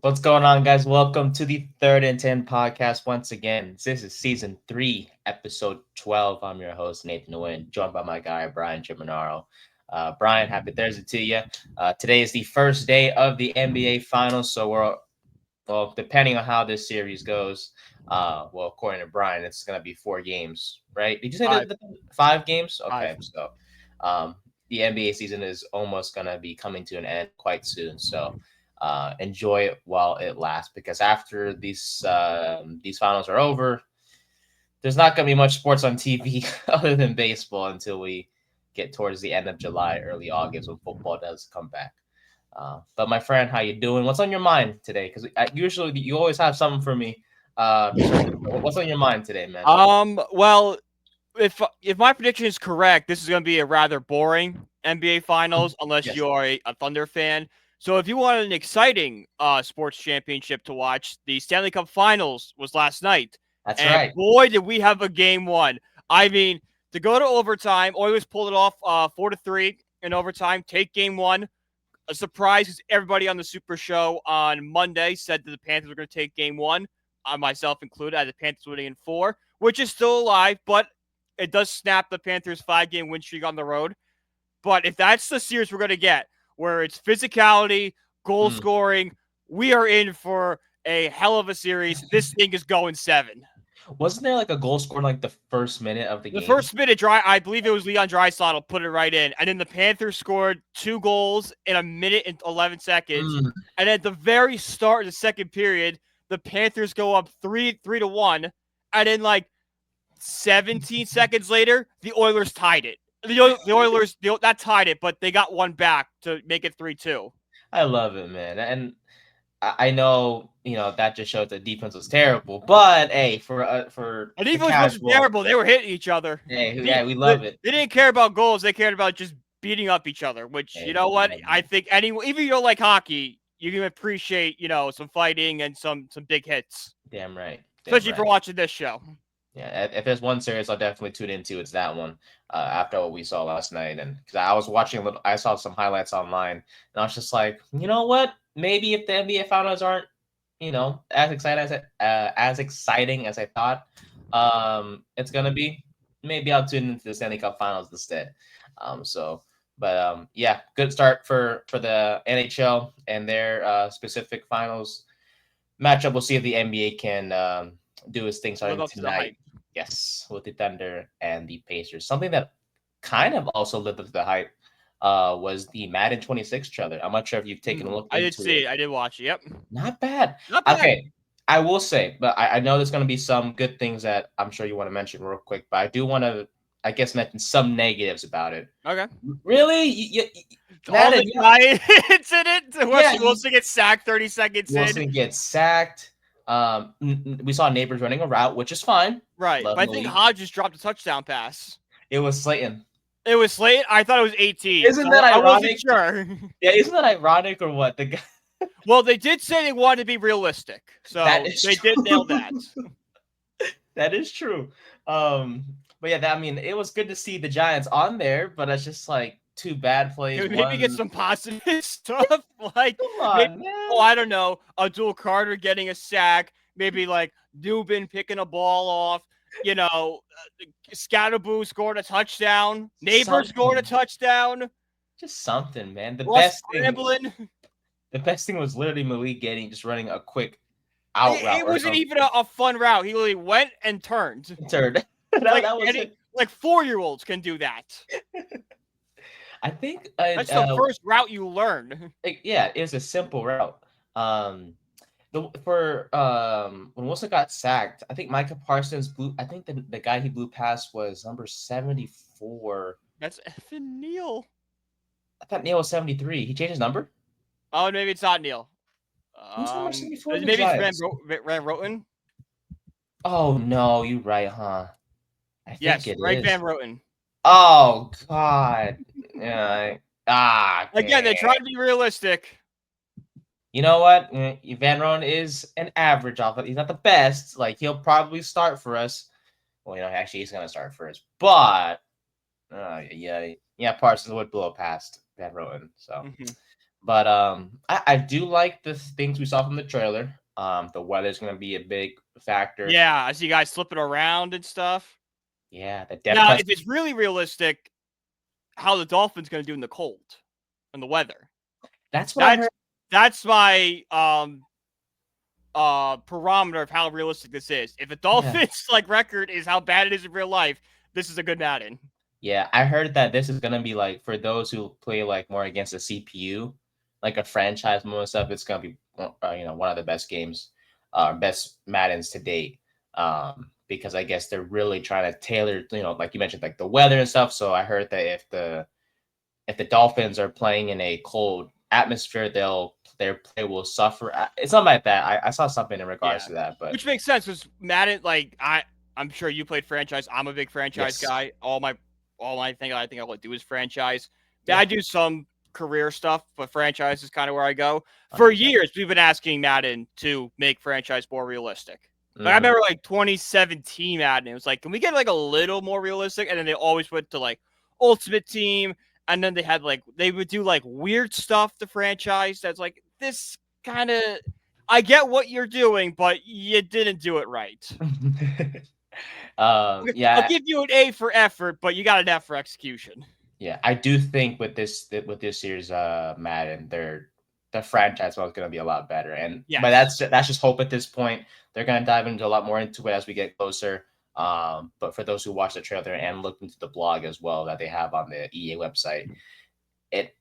What's going on, guys? Welcome to the Third and 10 podcast once again. This is season 3, episode 12. I'm your host, Nathan Nguyen, joined by my guy, Brian Giminaro. Brian, happy Thursday to you. Today is the first day of the NBA Finals, so depending on how this series goes, according to Brian, it's going to be 4 games, right? Did you say Five, that 5 games? five. Okay, so the NBA season is almost going to be coming to an end quite soon, so enjoy it while it lasts, because after these finals are over, there's not going to be much sports on TV other than baseball until we get towards the end of July, early August, when football does come back. But my friend, how you doing? What's on your mind today? Because usually you always have something for me to start. What's on your mind today, man? Well, if my prediction is correct, this is going to be a rather boring NBA Finals unless Yes, you are a Thunder fan. So if you want an exciting sports championship to watch, the Stanley Cup Finals was last night, that's and right. boy, did we have a game one. I mean, to go to overtime, Oilers pulled it off 4-3 in overtime. Take game one. A surprise because everybody on the Super Show on Monday said that the Panthers were going to take game one. Myself included. I had the Panthers winning in 4, which is still alive, but it does snap the Panthers' 5-game win streak on the road. But if that's the series we're going to get, where it's physicality, goal scoring, we are in for a hell of a series. This thing is going 7. Wasn't there like a goal scored like the first minute of the The game? first minute, I believe it was Leon Draisaitl put it right in, and then the Panthers scored 2 goals in a minute and 11 seconds. And at the very start of the second period, the Panthers go up 3-1, and then like 17 seconds later, the Oilers tied it. The Oilers that tied it, but they got one back to make it 3-2. I love it, man, and I know that just shows the defense was terrible, but hey, for And the defense wasn't casual, terrible. They were hitting each other. hey, They, yeah, we they, love it. they didn't care about goals. They cared about just beating up each other, which, you Hey, know what? love I it. think anyone, even if you don't like hockey, you can appreciate, some fighting and some big hits, Damn right, damn especially if you're right. watching this show. Yeah, if there's one series I'll definitely tune into, it's that one. After what we saw last night, and because I was watching I saw some highlights online, and I was just like, you know what? Maybe if the NBA finals aren't, as exciting as I thought, it's gonna be, maybe I'll tune into the Stanley Cup Finals instead. Yeah, good start for the NHL and their specific finals matchup. We'll see if the NBA can do his thing Live starting up to the tonight. hype. Yes, with the Thunder and the Pacers. Something that kind of also lived up to the hype was the Madden 26 trailer. I'm not sure if you've taken a look I did into see it. it. I did watch it. Yep. Not bad. Not bad. Okay, I will say, but I know there's going to be some good things that I'm sure you want to mention real quick, but I do want to, I guess, mention some negatives about it. Okay. Really? All Madden, the Giants in it. yeah, Wilson gets sacked 30 seconds in. Wilson gets sacked. We saw neighbors running a route, which is fine. Right. Love But I in the think league. Hodges dropped a touchdown pass. It was Slayton. It was Slate. I thought it was 18. Isn't So that I wasn't ironic? sure. Yeah, isn't that ironic or what? The guy Well, they did say they wanted to be realistic. So that is they true. did nail that. That is true. Um, but yeah, I mean, it was good to see the Giants on there, but it's just like two bad plays. Can we maybe get One, some positive stuff? Like, come maybe, on, man. I don't know, Abdul Carter getting a sack. Maybe like Dubin picking a ball off. Scatterboo scored a touchdown. Neighbor scored a Something, touchdown. just something, man. Plus scrambling. The best thing was literally Malik getting just running a quick out route It or wasn't something. even a fun route. He literally went and turned. Turd. Like, that was it. like 4-year-olds can do that. I think That's the first route you learn. yeah, it was a simple route. When Wilson got sacked, I think Micah Parsons blew. I think the guy he blew past was number 74. That's effing Neil. I thought Neil was 73. He changed his number. Oh, maybe it's not Neil. Who's number 74 in the Maybe it's Giants? Van Roten. Oh no, you're right, huh? I think Yes, it right, is. Van Roten. Oh God. Yeah. Again, they're trying to be realistic. You know what? Van Roten is an average offense. He's not the best. Like, he'll probably start for us. Well, actually, he's gonna start for us. But yeah, Parsons would blow past Van Roten. So, But I do like the things we saw from the trailer. The weather's going to be a big factor. Yeah, I see guys slipping around and stuff. Yeah, the depth Now, test. if it's really realistic, how the Dolphins going to do in the cold and the weather? That's what I That's heard. that's my parameter of how realistic this is. If a Yeah. Dolphins like record is how bad it is in real life, this is a good Madden. Yeah, I heard that this is gonna be like for those who play like more against the CPU, like a franchise mode and stuff. It's gonna be one of the best games, best Maddens to date. Because I guess they're really trying to tailor, like you mentioned, like the weather and stuff. So I heard that if the Dolphins are playing in a cold atmosphere, their play will suffer. It's something like that. I saw something in regards Yeah, to that, but which makes sense because Madden, like I'm sure you played franchise. I'm a big franchise yes, guy. All I think I want to do is franchise. Yeah, I yeah, do some career stuff, but franchise is kind of where I go. For 100%. years, we've been asking Madden to make franchise more realistic. Like I Hmm. remember like 2017 Madden, it was like, can we get like a little more realistic? And then they always went to like Ultimate Team, and then they would do like weird stuff to franchise that's like this kind of I get what you're doing, but you didn't do it right. I'll Yeah, give you an A for effort, but you got an F for execution. yeah, I do think with this year's Madden, the franchise mode is going to be a lot better, but Yes. that's just hope at this point. They're going to dive into a lot more into it as we get closer. But for those who watch the trailer and look into the blog as well that they have on the EA website, it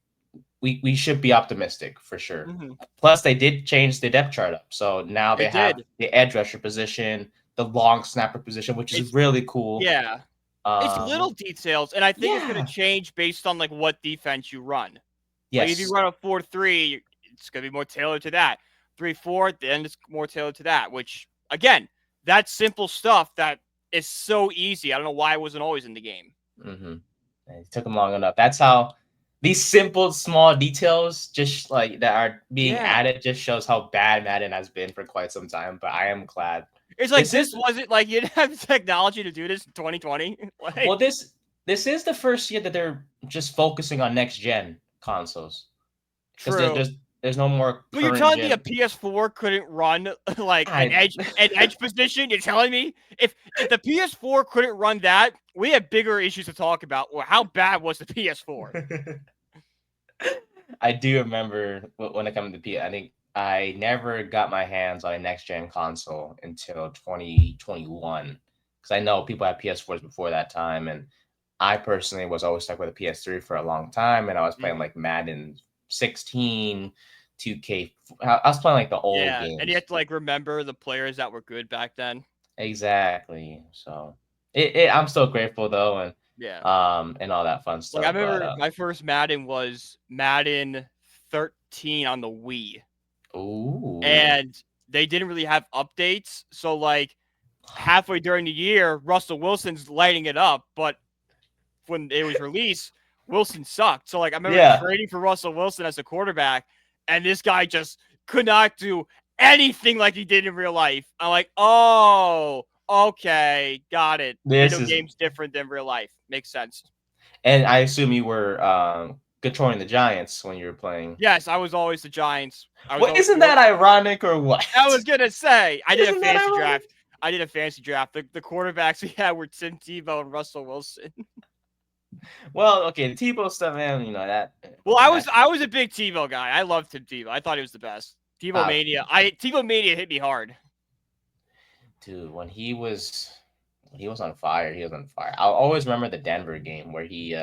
we should be optimistic for sure. Mm-hmm. Plus, they did change the depth chart up, so now They they have did. the edge rusher position, the long snapper position, which is It's really cool. yeah. It's little Um, details, and I think it's going to yeah, change based on like what defense you run. Like if you yes. run a 4-3, it's going to be more tailored to that. 3-4, then it's more tailored to that. Which again, that's simple stuff that is so easy. I don't know why it wasn't always in the game. Mm-hmm. It took them long enough. That's how these simple, small details just like that are being Yeah. added just shows how bad Madden has been for quite some time. But I am glad It's like this this is wasn't like you didn't have the technology to do this in 2020. well Like this is the first year that they're just focusing on next gen consoles because true. there's no more But you're current telling me a gen. PS4 couldn't run like I an edge position? You're telling me if the PS4 couldn't run that, we have bigger issues to talk about. Well, how bad was the PS4? I do remember when it comes to P. I think I never got my hands on a next gen console until 2021 because I know people had PS4s before that time, and I personally was always stuck with a PS3 for a long time, and I was playing Mm, like Madden 16, 2K. I was playing like the old yeah, and you games. have to like remember the players that were good back then. Exactly. So I'm still grateful though, Yeah, and all that fun like I stuff. But remember my first Madden was Madden 13 on the Wii, ooh, and they didn't really have updates. So like halfway during the year, Russell Wilson's lighting it up, but when it was released, Wilson sucked. So like I remember yeah. trading for Russell Wilson as a quarterback, and this guy just could not do anything like he did in real life. I'm like, oh, okay, got it. This Video is game's different than real life. Makes sense. And I assume you were controlling the Giants when you were playing. Yes, I was always the Giants. I was Well, always. isn't that ironic or what? I was gonna say I did a Isn't that fantasy ironic? draft. I did a fantasy draft. The quarterbacks we had were Tim Tebow and Russell Wilson. Well, okay, the Tebow stuff, man. That. Well, I mean, that. I was a big Tebow guy. I loved Tim Tebow. I thought he was the best. Uh, Tebow Mania hit me hard. dude, when he was on fire, he was on fire. I'll always remember the Denver game where he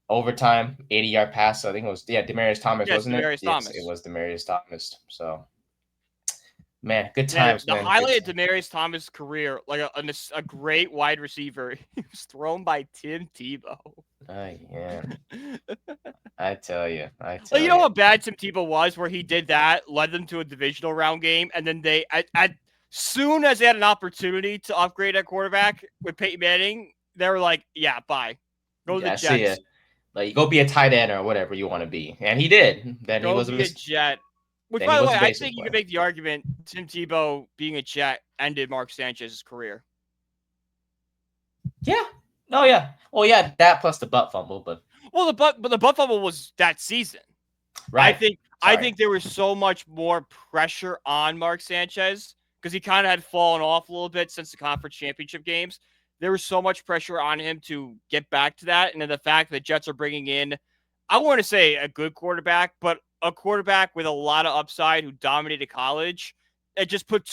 overtime 80-yard pass. So I think it was Demarius Thomas, Yes, wasn't it? Demarius Yes, it Thomas. was Demarius Thomas. So man, good Man, times, the man. Good. highlight of Demarius Thomas' career, like a great wide receiver, he was thrown by Tim Tebow. Yeah, I tell you, Like, you know how bad Tim Tebow was, where he did that, led them to a divisional round game, and then they, at soon as they had an opportunity to upgrade at quarterback with Peyton Manning, they were like, "Yeah, bye, go to the Yeah, I see Jets, it. Like, go be a tight end or whatever you want to be, and he did. go be a Jet." Which, Then he by the was way, a I baseball think you could player. make the argument Tim Tebow being a Jet ended Mark Sanchez's career. Yeah. Oh yeah. Well, yeah. That plus the butt fumble, but Well, the butt fumble was that season. Right. I think there was so much more pressure on Mark Sanchez because he kind of had fallen off a little bit since the conference championship games. There was so much pressure on him to get back to that, and then the fact that Jets are bringing in, I want to say a good quarterback, but a quarterback with a lot of upside who dominated college. It just put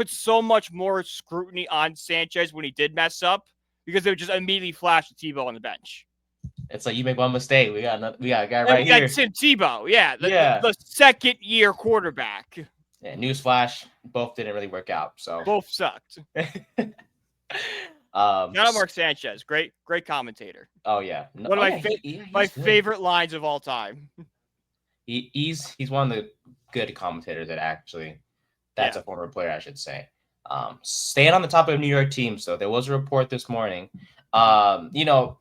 so much more scrutiny on Sanchez when he did mess up because they would just immediately flash the Tebow on the bench. It's like you make one mistake, we got a guy And right we got here. Tim Tebow, Yeah. the second year quarterback. Yeah, newsflash, both didn't really work out. So Both sucked. Shout out Mark Sanchez, great commentator. Oh yeah, One of my favorite lines of all time. He's one of the good commentators that actually. That's a former player, I should say. Staying on the topic of New York teams, though, there was a report this morning. You know,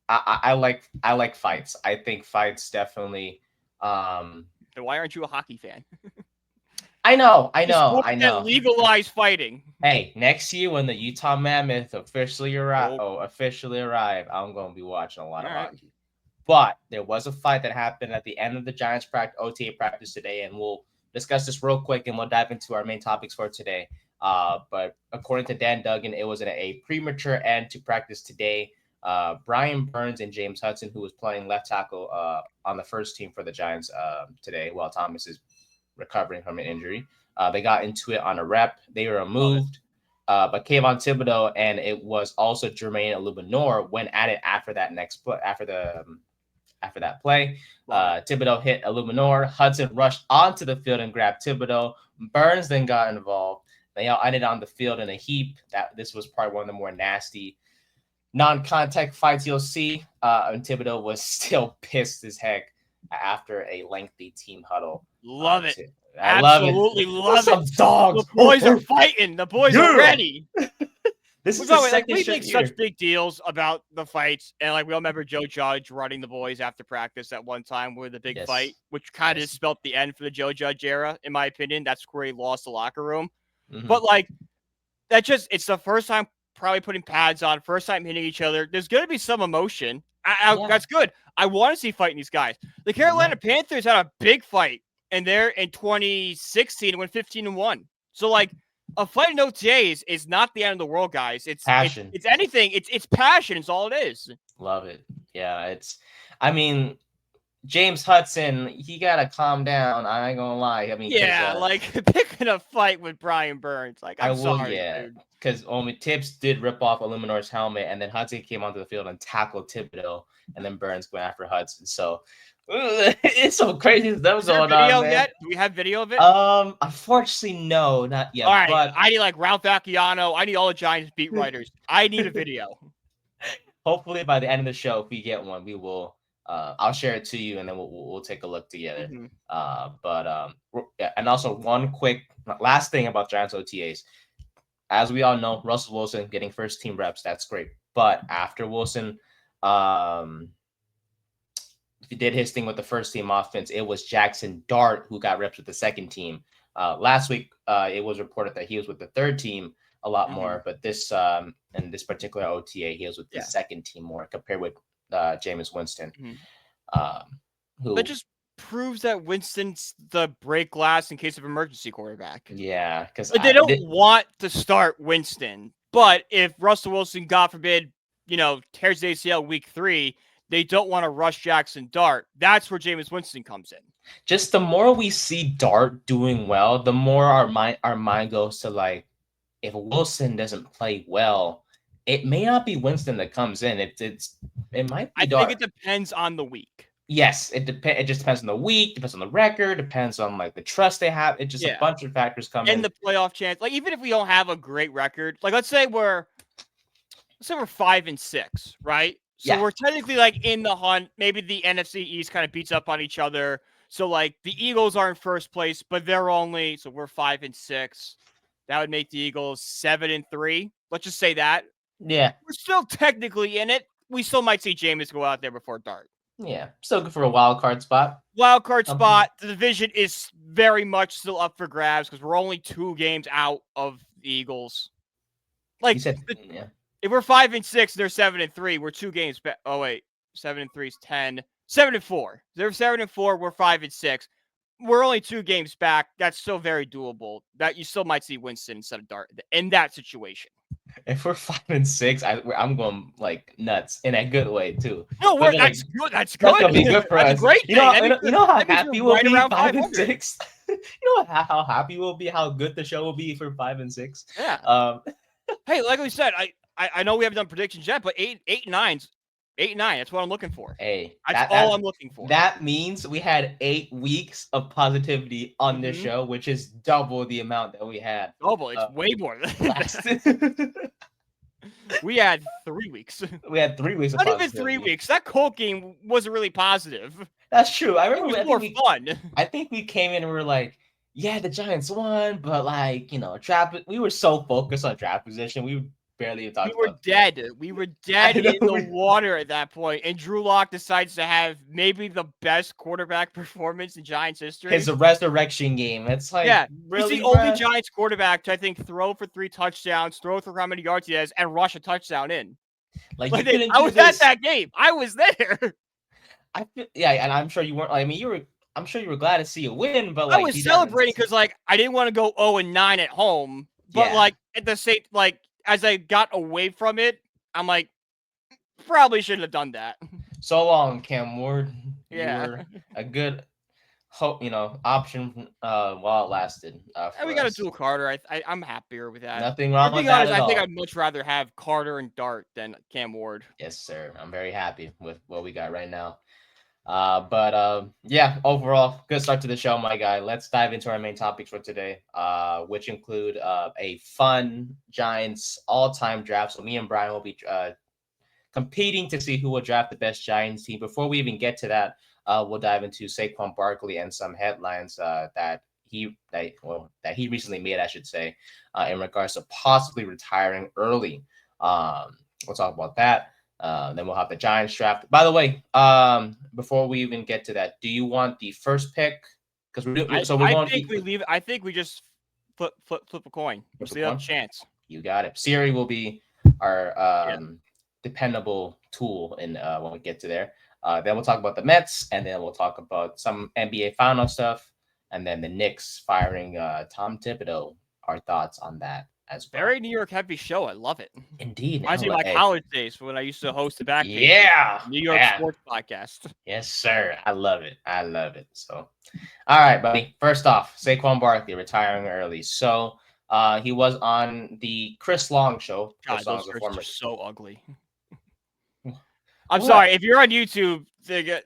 I like fights. I think fights definitely. Then why aren't you a hockey fan? I know. Legalize fighting. Hey, next year when the Utah Mammoth officially arrive, I'm going to be watching a lot of hockey. But there was a fight that happened at the end of the Giants OTA practice today, and we'll discuss this real quick, and we'll dive into our main topics for today. But according to Dan Duggan, it was a premature end to practice today. Brian Burns and James Hudson, who was playing left tackle on the first team for the Giants today, while Thomas is recovering from an injury. They got into it on a rep. They were removed. But Kayvon Thibodeau and it was also Jermaine Illuminor went at it after that after that play. Thibodeau hit Illuminor. Hudson rushed onto the field and grabbed Thibodeau. Burns then got involved. They all ended on the field in a heap. This was probably one of the more nasty non-contact fights you'll see. And Thibodeau was still pissed as heck after a lengthy team huddle. Love it. Absolutely love it. Some dogs. The boys are fighting. The boys are ready. This is the second we make such big deals about the fights, and we all remember Joe Judge running the boys after practice at one time with a big fight, which kind of spelt the end for the Joe Judge era, in my opinion. That's where he lost the locker room. Mm-hmm. But it's the first time probably putting pads on, first time hitting each other. There's going to be some emotion. That's good. I want to see fighting these guys. The Carolina Panthers had a big fight, and they're in 2016 went 15-1. So a fight in OTAs is not the end of the world, guys. It's passion. It's anything. It's passion. It's all it is. Love it. Yeah, James Hudson, he gotta calm down. I ain't gonna lie. I mean, picking a fight with Brian Burns. I'm sorry, dude. Because only Tibbs did rip off Illuminor's helmet, and then Hudson came onto the field and tackled Thibodeau, and then Burns went after Hudson. So it's so crazy stuff going on, man. Do we have video of it? Unfortunately, no, not yet. All right, but I need Ralph Vacchiano. I need all the Giants beat writers. I need a video. Hopefully, by the end of the show, if we get one, we will. I'll share it to you, and then we'll take a look together. Mm-hmm. And also one quick last thing about Giants OTAs. As we all know, Russell Wilson getting first team reps, that's great. But after Wilson, he did his thing with the first team offense, it was Jackson Dart who got reps with the second team. Last week, it was reported that he was with the third team a lot more, but this in this particular OTA, he was with the second team more compared with Jameis Winston. Mm-hmm. That just proves that Winston's the break glass in case of emergency quarterback. Yeah, because they don't want to start Winston. But if Russell Wilson, God forbid, tears the ACL week 3, they don't want to rush Jackson Dart. That's where Jameis Winston comes in. Just the more we see Dart doing well, the more our mind goes to if Wilson doesn't play well, it may not be Winston that comes in. It might be Dart. I think it depends on the week. Yes, it just depends on the week, depends on the record, depends on the trust they have. It just a bunch of factors come in. And the playoff chance. Even if we don't have a great record, let's say we're 5-6, right? So we're technically in the hunt. Maybe the NFC East kind of beats up on each other. So the Eagles are in first place, but they're only we're 5-6. That would make the Eagles 7-3. Let's just say that. Yeah. We're still technically in it. We still might see Jameis go out there before Dart. Yeah, still good for a wild card spot. The division is very much still up for grabs because we're only 2 games out of the Eagles. If we're 5-6, they're 7-3. We're 2 games back. Oh wait, 7-3 is 10. 7-4. They're 7-4. We're 5-6. We're only 2 games back. That's still very doable. That you still might see Winston instead of Dart in that situation. If we're 5-6, I'm going like nuts in a good way too. No, Like, that's good. That's good. that's gonna be good for That's us. a great You know, thing. you know how that means happy you're we'll right be around 5-6. You know how happy we'll be, how good the show will be for 5-6. Yeah. Hey, like we said, I know we haven't done predictions yet, but 8-9. 8-9. That's what I'm looking for. Hey, That's all I'm looking for. That means we had 8 weeks of positivity on this show, which is double the amount that we had. Double. It's way more than last. We had 3 weeks. We had 3 weeks of Not positivity. even 3 weeks. That Colt game wasn't really positive. That's true. I remember it was more fun. I think we came in and we were like, yeah, the Giants won, but like, you know, we were so focused on draft position. We barely talked about dead. We were dead in the water at that point. And Drew Lock decides to have maybe the best quarterback performance in Giants history. His resurrection game. It's like, really, he's the only Giants quarterback to, I think, throw for 3 touchdowns, throw for how many yards he has, and rush a touchdown in. Like I was at that game. I was there. I feel, yeah, and I'm sure you weren't. I mean, I'm sure you were glad to see a win, but like, I was celebrating because like I didn't want to go 0-9 at home, but like at the same as I got away from it, I'm like, probably shouldn't have done that. So long, Cam Ward. Yeah, you were a good option while it lasted. And we got a dual Carter. I'm happier with that. Nothing wrong with that at all. I think I'd much rather have Carter and Dart than Cam Ward. Yes, sir. I'm very happy with what we got right now. Yeah, overall, good start to the show, my guy. Let's dive into our main topics for today, which include a fun Giants all-time draft. So me and Brian will be competing to see who will draft the best Giants team. Before we even get to that, we'll dive into Saquon Barkley and some headlines that he recently made, I should say, in regards to possibly retiring early. We'll talk about that. Then we'll have the Giants draft. By the way, before we even get to that, do you want the first pick? Because I think we just flip a coin. See a chance. You got it. Siri will be our dependable tool in when we get to there. Then we'll talk about the Mets, and then we'll talk about some NBA final stuff, and then the Knicks firing Tom Thibodeau. Our thoughts on that as well. Very New York heavy show. I love it. Indeed. Reminds me of my college days when I used to host the back. New York sports podcast. Yes, sir. I love it. So, all right, buddy. First off, Saquon Barkley retiring early. So, he was on the Chris Long show. God, those shirts are so ugly. I'm sorry. If you're on YouTube,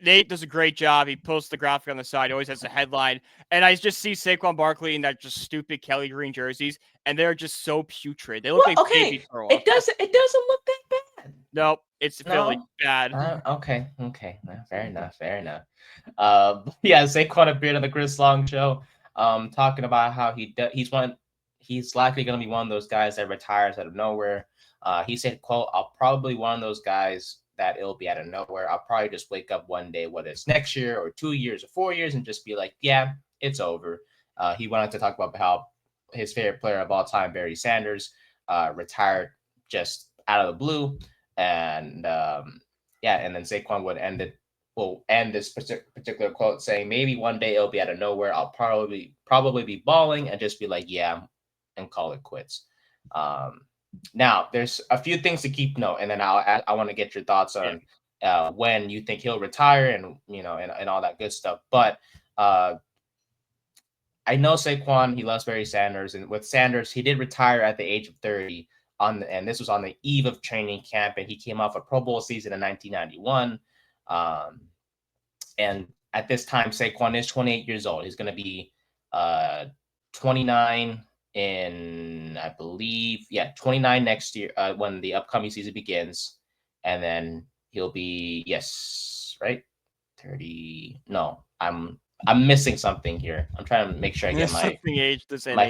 Nate does a great job. He posts the graphic on the side. He always has a headline. And I just see Saquon Barkley in that just stupid Kelly green jerseys, and they're just so putrid. They look like baby throw up. It doesn't look that bad. Nope. It's really bad. Okay. Fair enough. Yeah, Saquon appeared on the Chris Long show, talking about how he's likely going to be one of those guys that retires out of nowhere. He said, quote, "I'll probably one of those guys that it'll be out of nowhere. I'll probably just wake up one day, whether it's next year or 2 years or 4 years, and just be like, yeah, it's over." He went on to talk about how his favorite player of all time, Barry Sanders, retired just out of the blue. And and then Saquon would end this particular quote saying, "Maybe one day it'll be out of nowhere. I'll probably be balling and just be like, yeah, and call it quits." Now, there's a few things to keep note, and then I want to get your thoughts on when you think he'll retire, and and all that good stuff. But I know Saquon, he loves Barry Sanders, and with Sanders, he did retire at the age of 30 and this was on the eve of training camp, and he came off a Pro Bowl season in 1991. And at this time, Saquon is 28 years old. He's going to be 29 in, I believe, 29 next year when the upcoming season begins. And then he'll be, 30. No, I'm missing something here. I'm trying to make sure I get my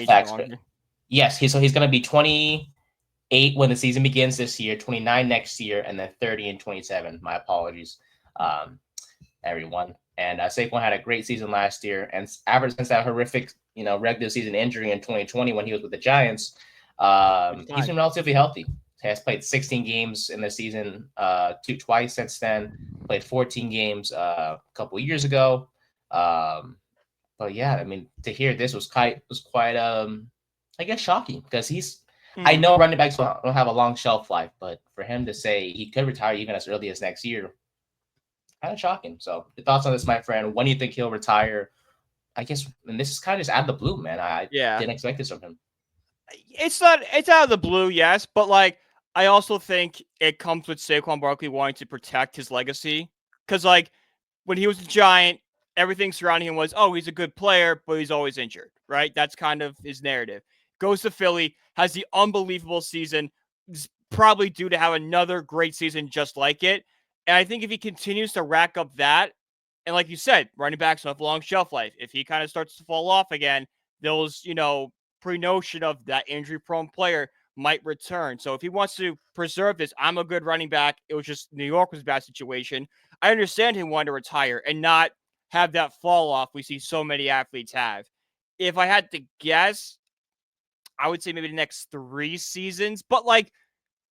facts. Yes, he's going to be 28 when the season begins this year, 29 next year, and then 30 and 27. My apologies, everyone. And Saquon had a great season last year, and ever since that horrific, regular season injury in 2020 when he was with the Giants, he's been relatively healthy. has played 16 games in the season, twice since then. Played 14 games a couple of years ago. But yeah, I mean, to hear this was quite I guess shocking because I know running backs don't have a long shelf life, but for him to say he could retire even as early as next year, kind of shocking. So, your thoughts on this, my friend? When do you think he'll retire? I guess, and this is kind of just out of the blue, man. I didn't expect this of him. It's out of the blue, yes, but like I also think it comes with Saquon Barkley wanting to protect his legacy because like when he was a Giant, everything surrounding him was, oh, he's a good player, but he's always injured, right? That's kind of his narrative. Goes to Philly, has the unbelievable season, is probably due to have another great season just like it. And I think if he continues to rack up that, and like you said, running backs have long shelf life. If he kind of starts to fall off again, those, pre-notion of that injury-prone player might return. So if he wants to preserve this, I'm a good running back. It was just New York was a bad situation. I understand him wanting to retire and not have that fall off we see so many athletes have. If I had to guess, I would say maybe the next 3 seasons. But like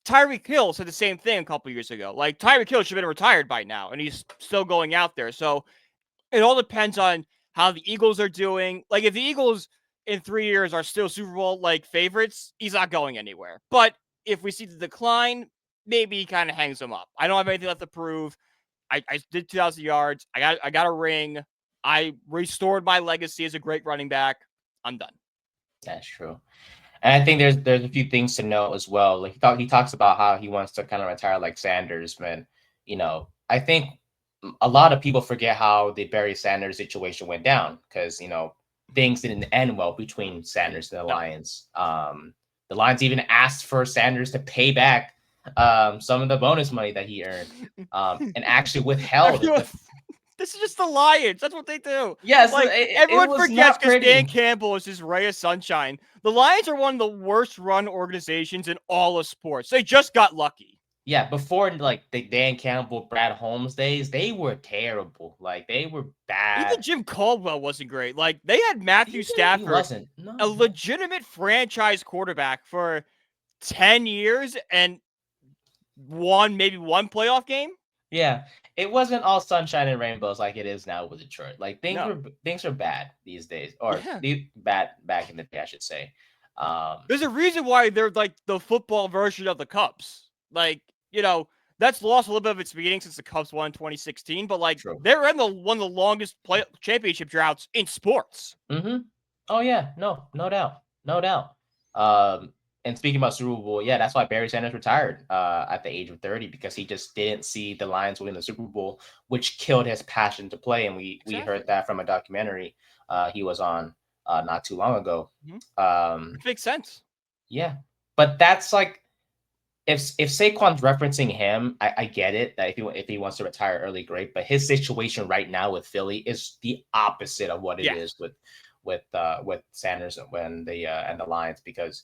Tyreek Hill said the same thing a couple years ago. Like Tyreek Hill should have been retired by now, and he's still going out there. So it all depends on how the Eagles are doing. Like if the Eagles in 3 years are still Super Bowl like favorites, he's not going anywhere. But if we see the decline, maybe he kind of hangs them up. I don't have anything left to prove. I did 2,000 yards. I got a ring. I restored my legacy as a great running back. I'm done. That's true. And I think there's a few things to know as well. Like he talks about how he wants to kind of retire like Sanders, man. I think a lot of people forget how the Barry Sanders situation went down because things didn't end well between Sanders and the Lions. The Lions even asked for Sanders to pay back some of the bonus money that he earned, and actually withheld. This is just the Lions. That's what they do. Yes, like everyone it forgets because Dan Campbell is this ray of sunshine. The Lions are one of the worst run organizations in all of sports. They just got lucky. Yeah, before like the Dan Campbell, Brad Holmes days, they were terrible. Like they were bad. Even Jim Caldwell wasn't great. Like they had Matthew Stafford, a legitimate franchise quarterback for 10 years and maybe one playoff game. Yeah, it wasn't all sunshine and rainbows like it is now with Detroit. Like things are bad these days, or bad back in the day, I should say. There's a reason why they're like the football version of the Cubs. Like that's lost a little bit of its meaning since the Cubs won in 2016. But like they're in one of the longest championship droughts in sports. Mm-hmm. Oh yeah, no doubt. And speaking about Super Bowl, yeah, that's why Barry Sanders retired at the age of 30 because he just didn't see the Lions win the Super Bowl, which killed his passion to play. And we heard that from a documentary he was on not too long ago. Mm-hmm. It makes sense. Yeah, but that's like if Saquon's referencing him, I get it that if he wants to retire early, great. But his situation right now with Philly is the opposite of what it is with Sanders and the Lions because.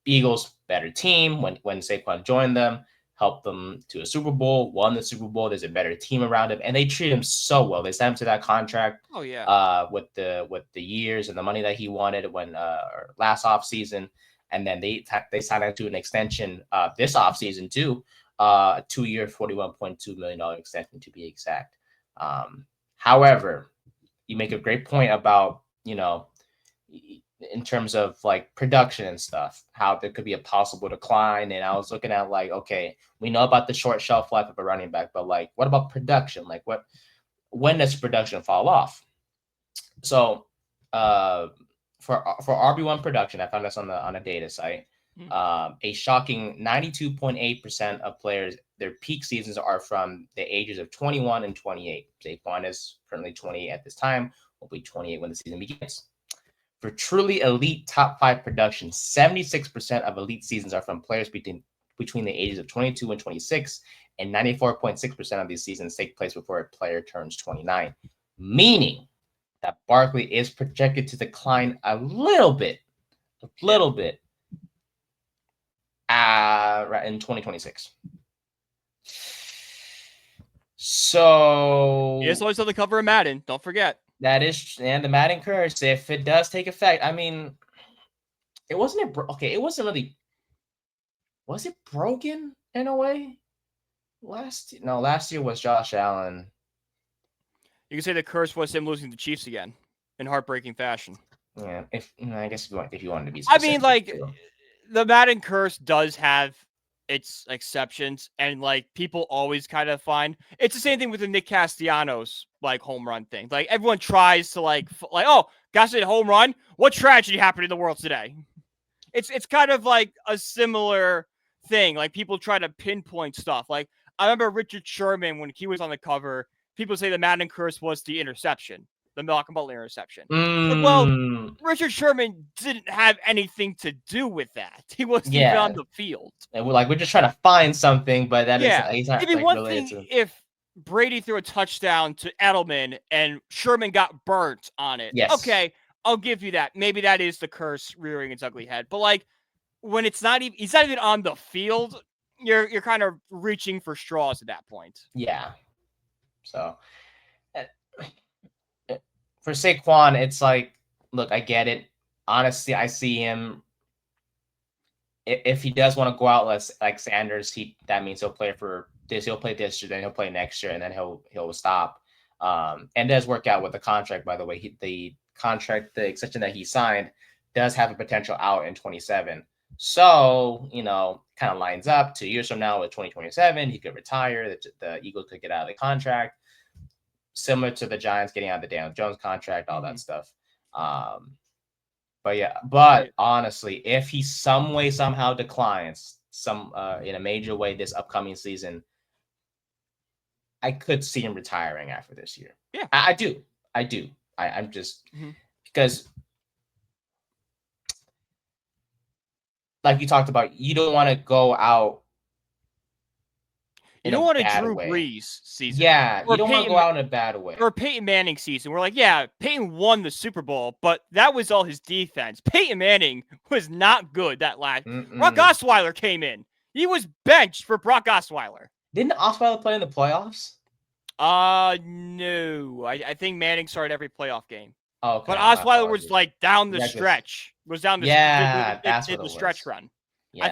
Eagles better team when Saquon joined them, helped them to a Super Bowl, won the Super Bowl. There's a better team around him, and they treat him so well. They signed him to that contract. Oh yeah. With the years and the money that he wanted when last off season, and then they signed him to an extension this off season too, 2-year, $41.2 million extension to be exact. However, you make a great point about in terms of like production and stuff, how there could be a possible decline. And I was looking at like, okay, we know about the short shelf life of a running back, but like, what about production? Like when does production fall off? So for RB1 production, I found this on a data site. A shocking 92.8% of players, their peak seasons are from the ages of 21 and 28. Saquon is currently 28 at this time, will be 28 when the season begins. For truly elite top 5 production, 76% of elite seasons are from players between the ages of 22 and 26, and 94.6% of these seasons take place before a player turns 29, meaning that Barkley is projected to decline a little bit right in 2026. So it's always on the cover of Madden. Don't forget. That is, and the Madden curse, if it does take effect, I mean, it wasn't really Was it broken in a way? Last year was Josh Allen. You can say the curse was him losing the Chiefs again in heartbreaking fashion. Yeah, I guess if you wanted to be I mean, specific like, too. the Madden curse does have its exceptions, and like people always kind of find it's the same thing with the Nick Castellanos like home run thing. Like everyone tries to like oh, Gus hit a home run. What tragedy happened in the world today? It's kind of like a similar thing. Like people try to pinpoint stuff. Like I remember Richard Sherman when he was on the cover. People say the Madden curse was the interception, the Malcolm Butler interception. Like, well, Mm, Richard Sherman didn't have anything to do with that. He wasn't even on yeah, the field. and we're just trying to find something, but that is Yeah. he's It'd not be like one related thing to. if Brady threw a touchdown to Edelman and Sherman got burnt on it. Yes. Okay, I'll give you that. Maybe that is the curse rearing its ugly head. But like when it's not even he's not even on the field, you're kind of reaching for straws at that point. Yeah. So uh, for Saquon, it's like, look, I get it. Honestly, I see him. If he does want to go out like Sanders, that means he'll play for this. He'll play this year, then he'll play next year, and then he'll stop. And does work out with the contract, by the way. The contract, the extension that he signed, does have a potential out in 27. So kind of lines up 2 years from now with 2027. He could retire. The Eagles could get out of the contract, similar to the Giants getting out of the Daniel Jones contract, all that stuff. But yeah, but honestly, if he some way somehow declines in a major way this upcoming season, I could see him retiring after this year. Yeah, I do. I'm just because, like you talked about, you don't want to go out you in don't a want a bad Drew way. Brees season. Yeah, you Or don't want to go out in a bad way. Or Peyton Manning season. We're like, yeah, Peyton won the Super Bowl, but that was all his defense. Peyton Manning was not good that last. Brock Osweiler came in. He was benched for Brock Osweiler. Didn't Osweiler play in the playoffs? No. I think Manning started every playoff game. Oh, okay. But Osweiler was like down the stretch. Was down the that's what the it stretch was. run. Yeah.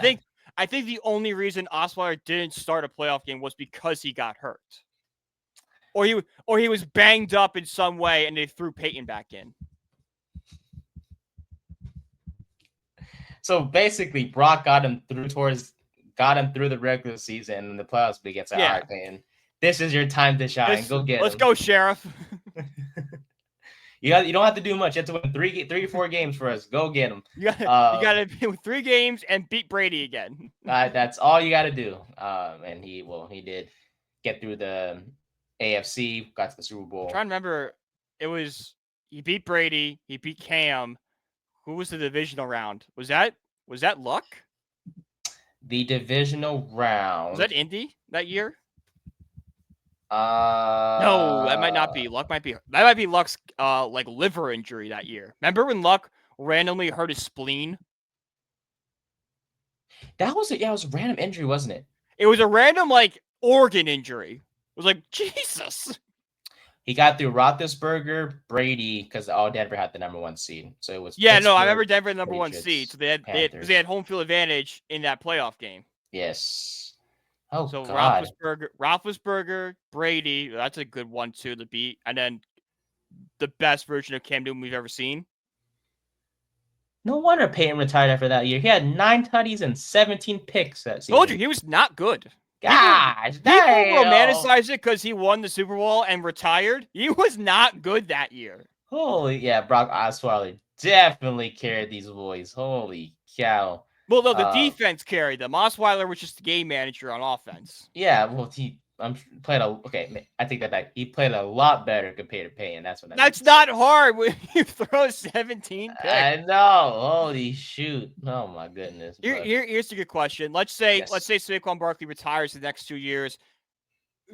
I think the only reason Osweiler didn't start a playoff game was because he got hurt. Or he was banged up in some way and they threw Peyton back in. So basically Brock got him through the regular season and the playoffs, but he gets all right, Peyton, this is your time to shine. Go get him. Let's go, Sheriff. You don't have to do much. You have to win 3 or 4 games for us. Go get him. You got to win 3 games and beat Brady again. That's all you got to do. And he did get through the AFC, got to the Super Bowl. I'm trying to remember, he beat Brady, he beat Cam. Who was the divisional round? Was that Luck? The divisional round. Was that Indy that year? No, that might not be. That might be Luck's like liver injury that year. Remember when Luck randomly hurt his spleen? That was it. Was a random injury, wasn't it? It was a random like organ injury. It was like Jesus. He got through Roethlisberger, Brady, because Denver had the number 1 seed. So it was I remember Denver number 1 seed. So they had home field advantage in that playoff game. Yes. Oh, so God. Roethlisberger, Brady, that's a good one too to beat, and then the best version of Cam Newton we've ever seen. No wonder Peyton retired after that year. He had 9 tutties and 17 picks that season. Told you he was not good. Gosh, people romanticize it because he won the Super Bowl and retired. He was not good that year. Holy Brock Osweiler definitely carried these boys. Holy cow. Well, no, the defense carried them. Osweiler was just the game manager on offense. Yeah, well, I think that back. He played a lot better compared to Peyton. That's not hard when you throw 17 picks. I know. Holy shoot. Oh my goodness. Here's a good question. Let's say Saquon Barkley retires the next 2 years,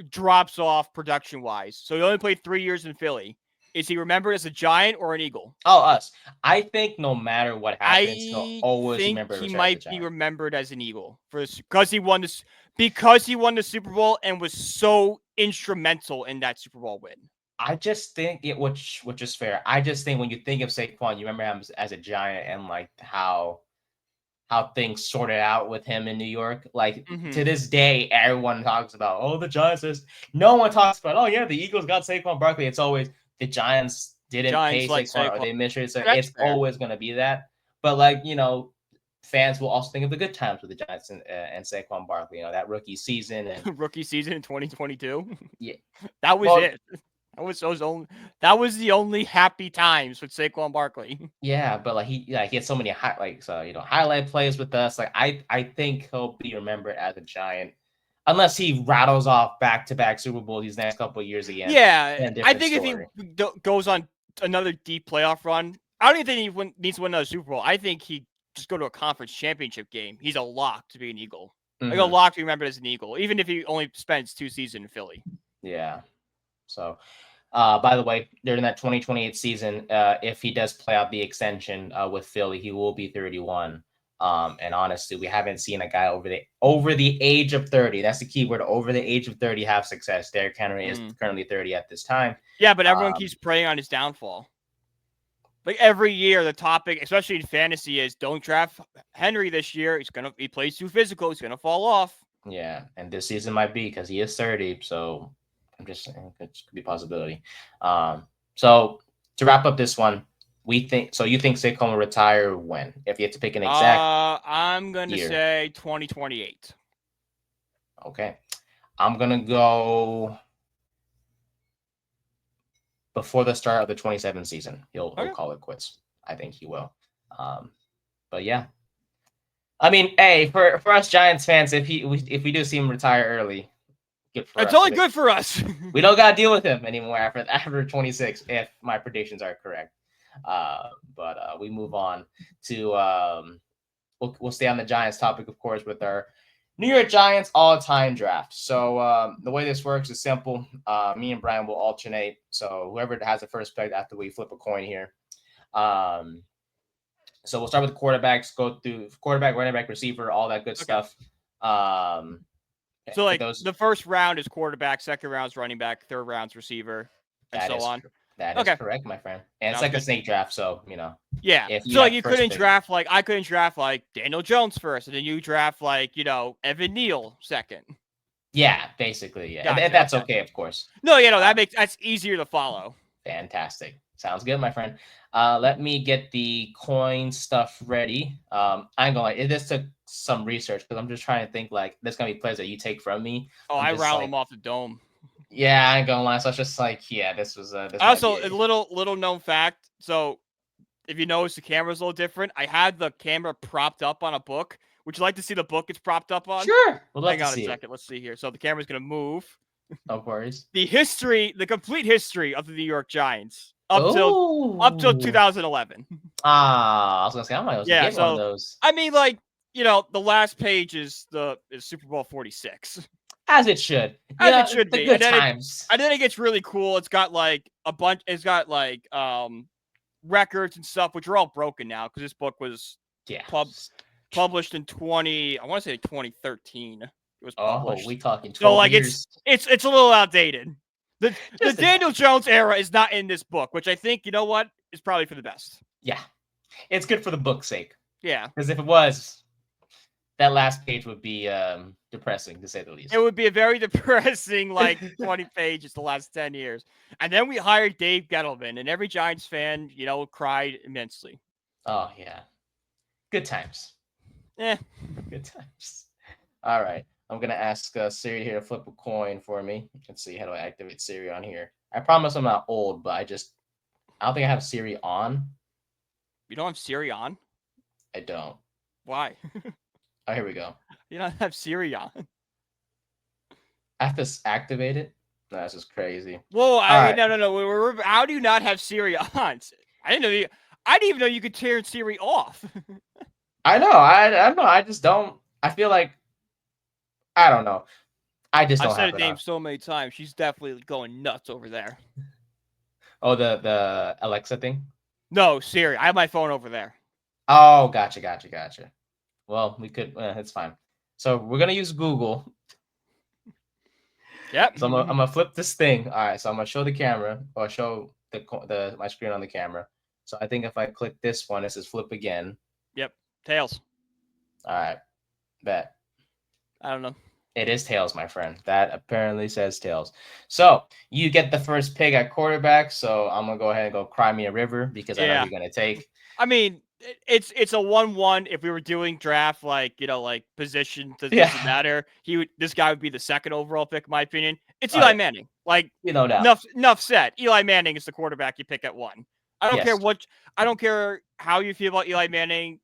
drops off production wise. So he only played 3 years in Philly. Is he remembered as a Giant or an Eagle? Oh, us. I think no matter what happens, he'll always remember. He might be remembered as an Eagle because he won the Super Bowl and was so instrumental in that Super Bowl win. I just think which is fair. I just think when you think of Saquon, you remember him as a Giant and like how how things sorted out with him in New York. Like Mm-hmm. to this day, everyone talks about, oh, the Giants. No one talks about, oh yeah, the Eagles got Saquon Barkley. It's always the Giants didn't pay Giants like Saquon or Saquon. they mistreated. So That's it's fair. always going to be that. But like fans will also think of the good times with the Giants and Saquon Barkley. That rookie season and Rookie season in 2022. yeah. That was Well, it. That was the only happy times with Saquon Barkley. yeah, but like he had so many highlight plays with us. Like I think he'll be remembered as a Giant, unless he rattles off back-to-back Super Bowls these next couple of years again. Yeah, Then I different think if story. he goes on another deep playoff run, I don't even think he needs to win another Super Bowl. I think he just go to a conference championship game. He's a lock to be an Eagle. Like a Mm-hmm. lock to be remembered as an Eagle, even if he only spends 2 seasons in Philly. Yeah. So, by the way, during that 2028 season, if he does play out the extension with Philly, he will be 31. And honestly, we haven't seen a guy over the age of 30. That's the key word. Over the age of 30, have success. Derrick Henry is currently 30 at this time. Yeah, but everyone keeps preying on his downfall. Like every year, the topic, especially in fantasy, is don't draft Henry this year. He plays too physical. He's gonna fall off. Yeah, and this season might be because he is 30. So I'm just saying it could be a possibility. So to wrap up this one, you think Saquon will retire when? If you had to pick an exact I'm gonna year. say 2028. Okay. I'm gonna go before the start of the 27 season. He'll call it quits. I think he will. But yeah. I mean, hey, for us Giants fans, if we do see him retire early, good for us. It's only good for us. We don't gotta deal with him anymore after 26, if my predictions are correct. But we move on to we'll stay on the Giants topic, of course, with our New York Giants all-time draft. So the way this works is simple. Me and Brian will alternate. So whoever has the first pick after we flip a coin here. So we'll start with the quarterbacks, go through quarterback, running back, receiver, all that good stuff. So like the first round is quarterback, second round is running back, third round's receiver, and so on. That is correct, my friend. And it's like a snake draft, so Yeah. So like you couldn't draft I couldn't draft like Daniel Jones first, and then you draft like Evan Neal second. Yeah, basically, yeah. Gotcha, and that's okay, of course. No, that's easier to follow. Fantastic. Sounds good, my friend. Let me get the coin stuff ready. I ain't gonna lie, this took some research because I'm just trying to think like there's gonna be players that you take from me. Oh, I round them off the dome. Yeah, I ain't gonna lie. So it's just like, yeah, this was this also a little known fact. So if you notice the camera's a little different, I had the camera propped up on a book. Would you like to see the book it's propped up on? Sure. We'll Hang on a second. Let's see here. So the camera's gonna move. No worries. The complete history of the New York Giants up till 2011. I was gonna say I might also get one of those. I mean, like the last page is Super Bowl 46. As it should. As it should be. Good times. And then it gets really cool. It's got like a bunch. It's got like records and stuff, which are all broken now because this book was published in 2013. It was published. We talking 12 years. It's a little outdated. The Daniel Jones era is not in this book, which I think is probably for the best. Yeah, it's good for the book's sake. Yeah, because if it was, that last page would be depressing to say the least. It would be a very depressing 20 pages the last 10 years. And then we hired Dave Gettleman, and every Giants fan cried immensely. Oh yeah, good times. Yeah, good times. All right. I'm going to ask Siri here to flip a coin for me. Let's see. How do I activate Siri on here? I promise I'm not old, but I don't think I have Siri on. You don't have Siri on? I don't. Why? Oh, here we go. You don't have Siri on. I have to activate it? No, this is crazy. Whoa, no. How do you not have Siri on? I didn't even know you could turn Siri off. I know. I don't know. I just don't. I feel like I don't know. I've said her name so many times. She's definitely going nuts over there. Oh, the Alexa thing? No, Siri. I have my phone over there. Oh, gotcha. Well, we could. It's fine. So we're gonna use Google. Yep. So I'm gonna flip this thing. All right. So I'm gonna show the camera or show my screen on the camera. So I think if I click this one, it says flip again. Yep. Tails. All right, bet. I don't know. It is tails, my friend. That apparently says tails. So you get the first pick at quarterback. So I'm gonna go ahead and go cry me a river because I know who Yeah. you're gonna take. I mean, it's a 1-1. If we were doing draft like position doesn't Yeah. matter. This guy would be the second overall pick, in my opinion. It's Oh Eli yeah. Manning. Like No doubt. enough said. Eli Manning is the quarterback you pick at 1. Yes. I don't care how you feel about Eli Manning,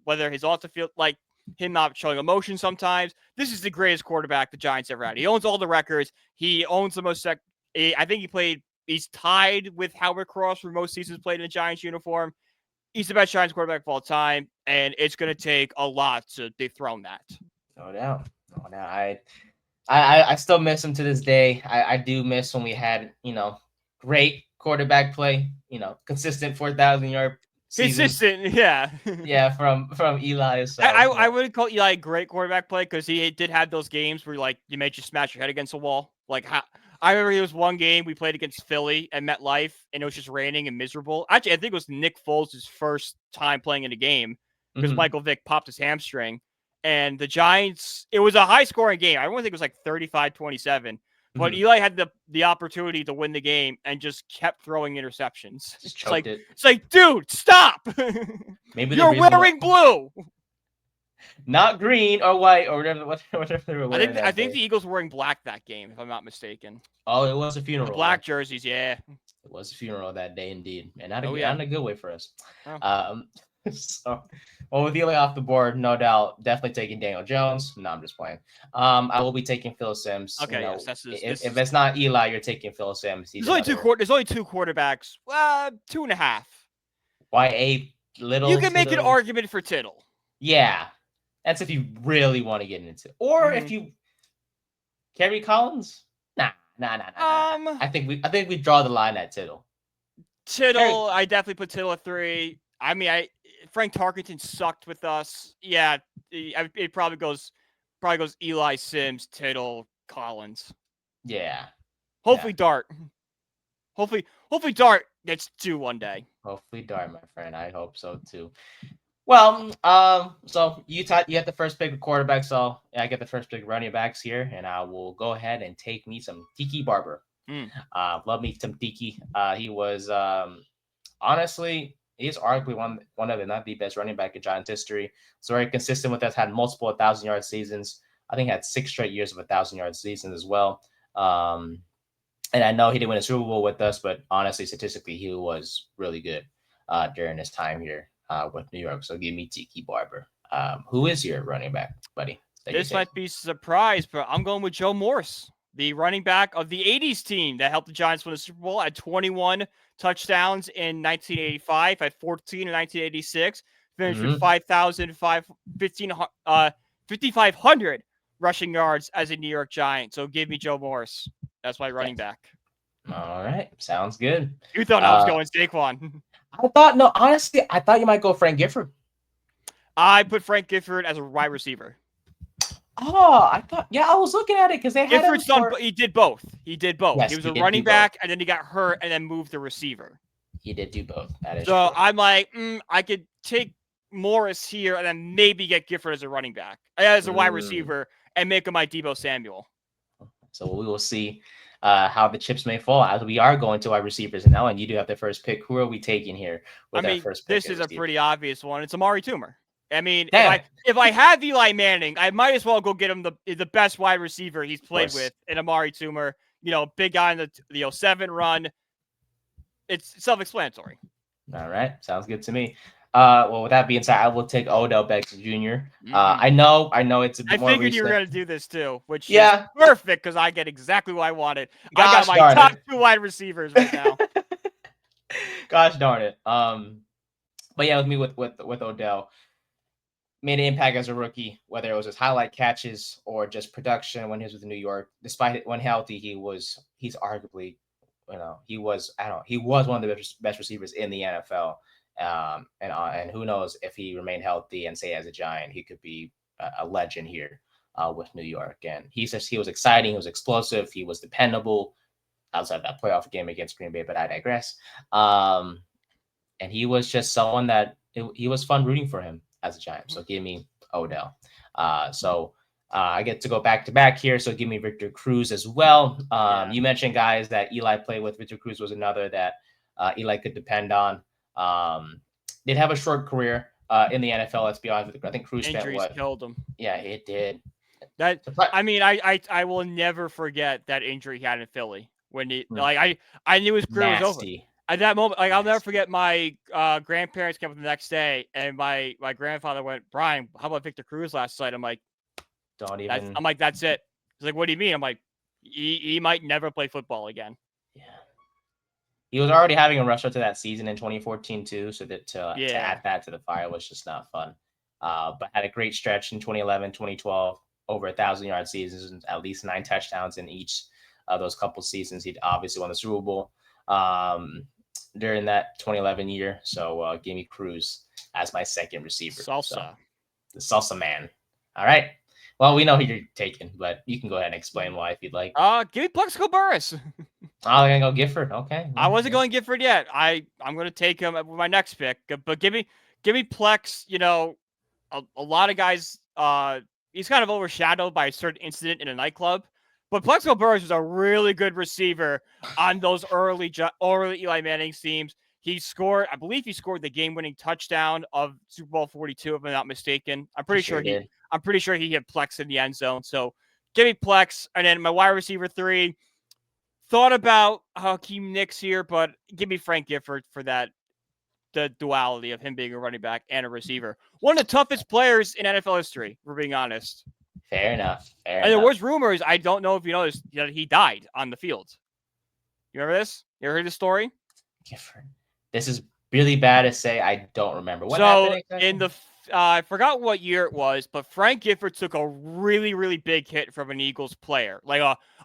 whether he's off the field, like him not showing emotion sometimes. This is the greatest quarterback the Giants ever had. He owns all the records. He owns the most I think he's tied with Howard Cross for most seasons played in a Giants uniform. He's the best Giants quarterback of all time, and it's going to take a lot to dethrone that. No doubt. No doubt. I still miss him to this day. I do miss when we had, great quarterback play, consistent 4,000-yard seasons. Consistent, yeah. Yeah, from Eli. So I wouldn't call Eli a great quarterback play because he did have those games where you made you smash your head against a wall. I remember there was one game we played against Philly at MetLife, and it was just raining and miserable. Actually, I think it was Nick Foles' first time playing in a game because Michael Vick popped his hamstring. And the Giants, it was a high-scoring game. I don't think it was like 35-27. But Eli had the opportunity to win the game and just kept throwing interceptions. It's like, dude, stop! Maybe you're wearing blue. Not green or white or whatever they were wearing. I think the Eagles were wearing black that game, if I'm not mistaken. Oh, it was a funeral. The black jerseys, yeah. It was a funeral that day, indeed, and not in a good way for us. Oh. So, with Eli off the board, no doubt, definitely taking Daniel Jones. No, I'm just playing. I will be taking Phil Sims. Okay, yes, if it's not Eli, you're taking Phil Sims. There's only two quarterbacks. 2.5. Why a little? You can make an argument for Tittle. Yeah, that's if you really want to get into, or if you Kerry Collins. Nah. I think we draw the line at Tittle. I definitely put Tittle at 3. I mean, Frank Tarkenton sucked with us. Yeah, it probably goes Eli, Sims, Tittle, Collins. Yeah. Hopefully Dart. Hopefully Dart gets 2 one day. Hopefully Dart, my friend. I hope so too. Well, so you had the first pick of quarterback, so I get the first pick of running backs here, and I will go ahead and take me some Tiki Barber. Love me some Tiki. He was honestly, he's arguably one of the not the best running back in Giants history. So very consistent with us. Had multiple 1,000-yard seasons. I think had 6 straight years of 1,000-yard seasons as well. And I know he didn't win a Super Bowl with us, but honestly, statistically, he was really good during his time here with New York. So give me Tiki Barber. Who is your running back, buddy? This might be a surprise, but I'm going with Joe Morris, the running back of the 80s team that helped the Giants win the Super Bowl at 21 touchdowns in 1985, at 14 in 1986, finished with 5,500 rushing yards as a New York Giant. So give me Joe Morris. That's my running back. All right. Sounds good. You thought I was going Saquon. Honestly, I thought you might go Frank Gifford. I put Frank Gifford as a wide receiver. Oh, I was looking at it because they had he did both. Yes, he was a running back, and then he got hurt, and then moved the receiver. He did do both. That is so true. I'm like, I could take Morris here, and then maybe get Gifford as a running back, as a wide receiver, and make him my Deebo Samuel. So we will see how the chips may fall as we are going to wide receivers now, and you do have the first pick. Who are we taking here with our first pick? This is a pretty obvious one. It's Amari Toomer. I mean, if I have Eli Manning, I might as well go get him the best wide receiver he's played with in Amari Toomer. Big guy in the 07 run. It's self-explanatory. All right, sounds good to me. Well, with that being said, I will take Odell Beckham Jr. I know it's a bit more. I figured you were going to do this too, which is perfect because I get exactly what I wanted. I got my top 2 wide receivers right now. Gosh darn it. But yeah, with me with Odell. Made an impact as a rookie, whether it was his highlight catches or just production when he was with New York. Despite it, when healthy, he's arguably, he was one of the best receivers in the NFL. And who knows if he remained healthy and say as a Giant, he could be a legend here with New York. And he was exciting, he was explosive, he was dependable outside that playoff game against Green Bay, but I digress. And he was just someone that he was fun rooting for him as a Giant. So give me Odell. So I get to go back to back here. So give me Victor Cruz as well. You mentioned, guys, that Eli played with. Victor Cruz was another that Eli could depend on. Did have a short career in the NFL. Let's be honest with you. I think Cruz spent Injuries what? killed him. Yeah, it did. I mean, I will never forget that injury he had in Philly when I knew his career was over. Nasty. At that moment, I'll never forget my grandparents came up the next day, and my grandfather went, "Brian, how about Victor Cruz last night?" I'm like, Don't even. I'm like, "That's it." He's like, "What do you mean?" I'm like, he might never play football again." Yeah. He was already having a rush up to that season in 2014 too, so that to add that to the fire was just not fun. But had a great stretch in 2011, 2012, over 1,000-yard seasons, and at least 9 touchdowns in each of those couple seasons. He obviously won the Super Bowl during that 2011 year. So give me Cruz as my second receiver. Salsa. So, the salsa man. All right. Well, we know who you're taking, but you can go ahead and explain why if you'd like. Give me Plexico Burris. I'm gonna go Gifford. Okay. I wasn't going Gifford yet. I'm gonna take him with my next pick. But give me Plex. You know, a lot of guys. He's kind of overshadowed by a certain incident in a nightclub. But Plexico Burris was a really good receiver on those early Eli Manning teams. He scored, I believe, he scored the game-winning touchdown of Super Bowl 42, if I'm not mistaken. I'm pretty sure he hit Plex in the end zone. So give me Plex, and then my wide receiver 3. Thought about Hakeem Nicks here, but give me Frank Gifford for that. The duality of him being a running back and a receiver. One of the toughest players in NFL history, we're being honest. Fair enough. There was rumors, I don't know if you noticed, that he died on the field. You remember this? You ever heard this story? Gifford. This is really bad to say. I don't remember. What happened exactly? In the I forgot what year it was, but Frank Gifford took a really, really big hit from an Eagles player. Like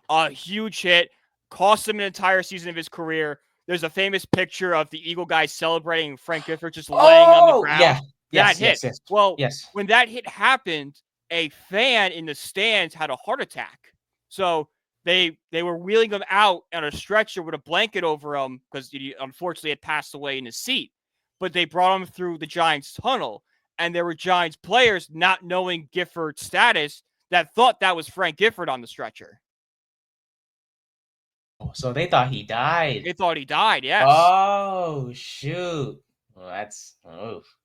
a huge hit. Cost him an entire season of his career. There's a famous picture of the Eagle guys celebrating Frank Gifford just laying on the ground. Yeah. Hit. Yes. Well, when that hit happened, a fan in the stands had a heart attack. So they were wheeling him out on a stretcher with a blanket over him because he unfortunately had passed away in his seat. But they brought him through the Giants tunnel, and there were Giants players not knowing Gifford's status that thought that was Frank Gifford on the stretcher. So they thought he died. They thought he died, yes. Oh, shoot. Well, that's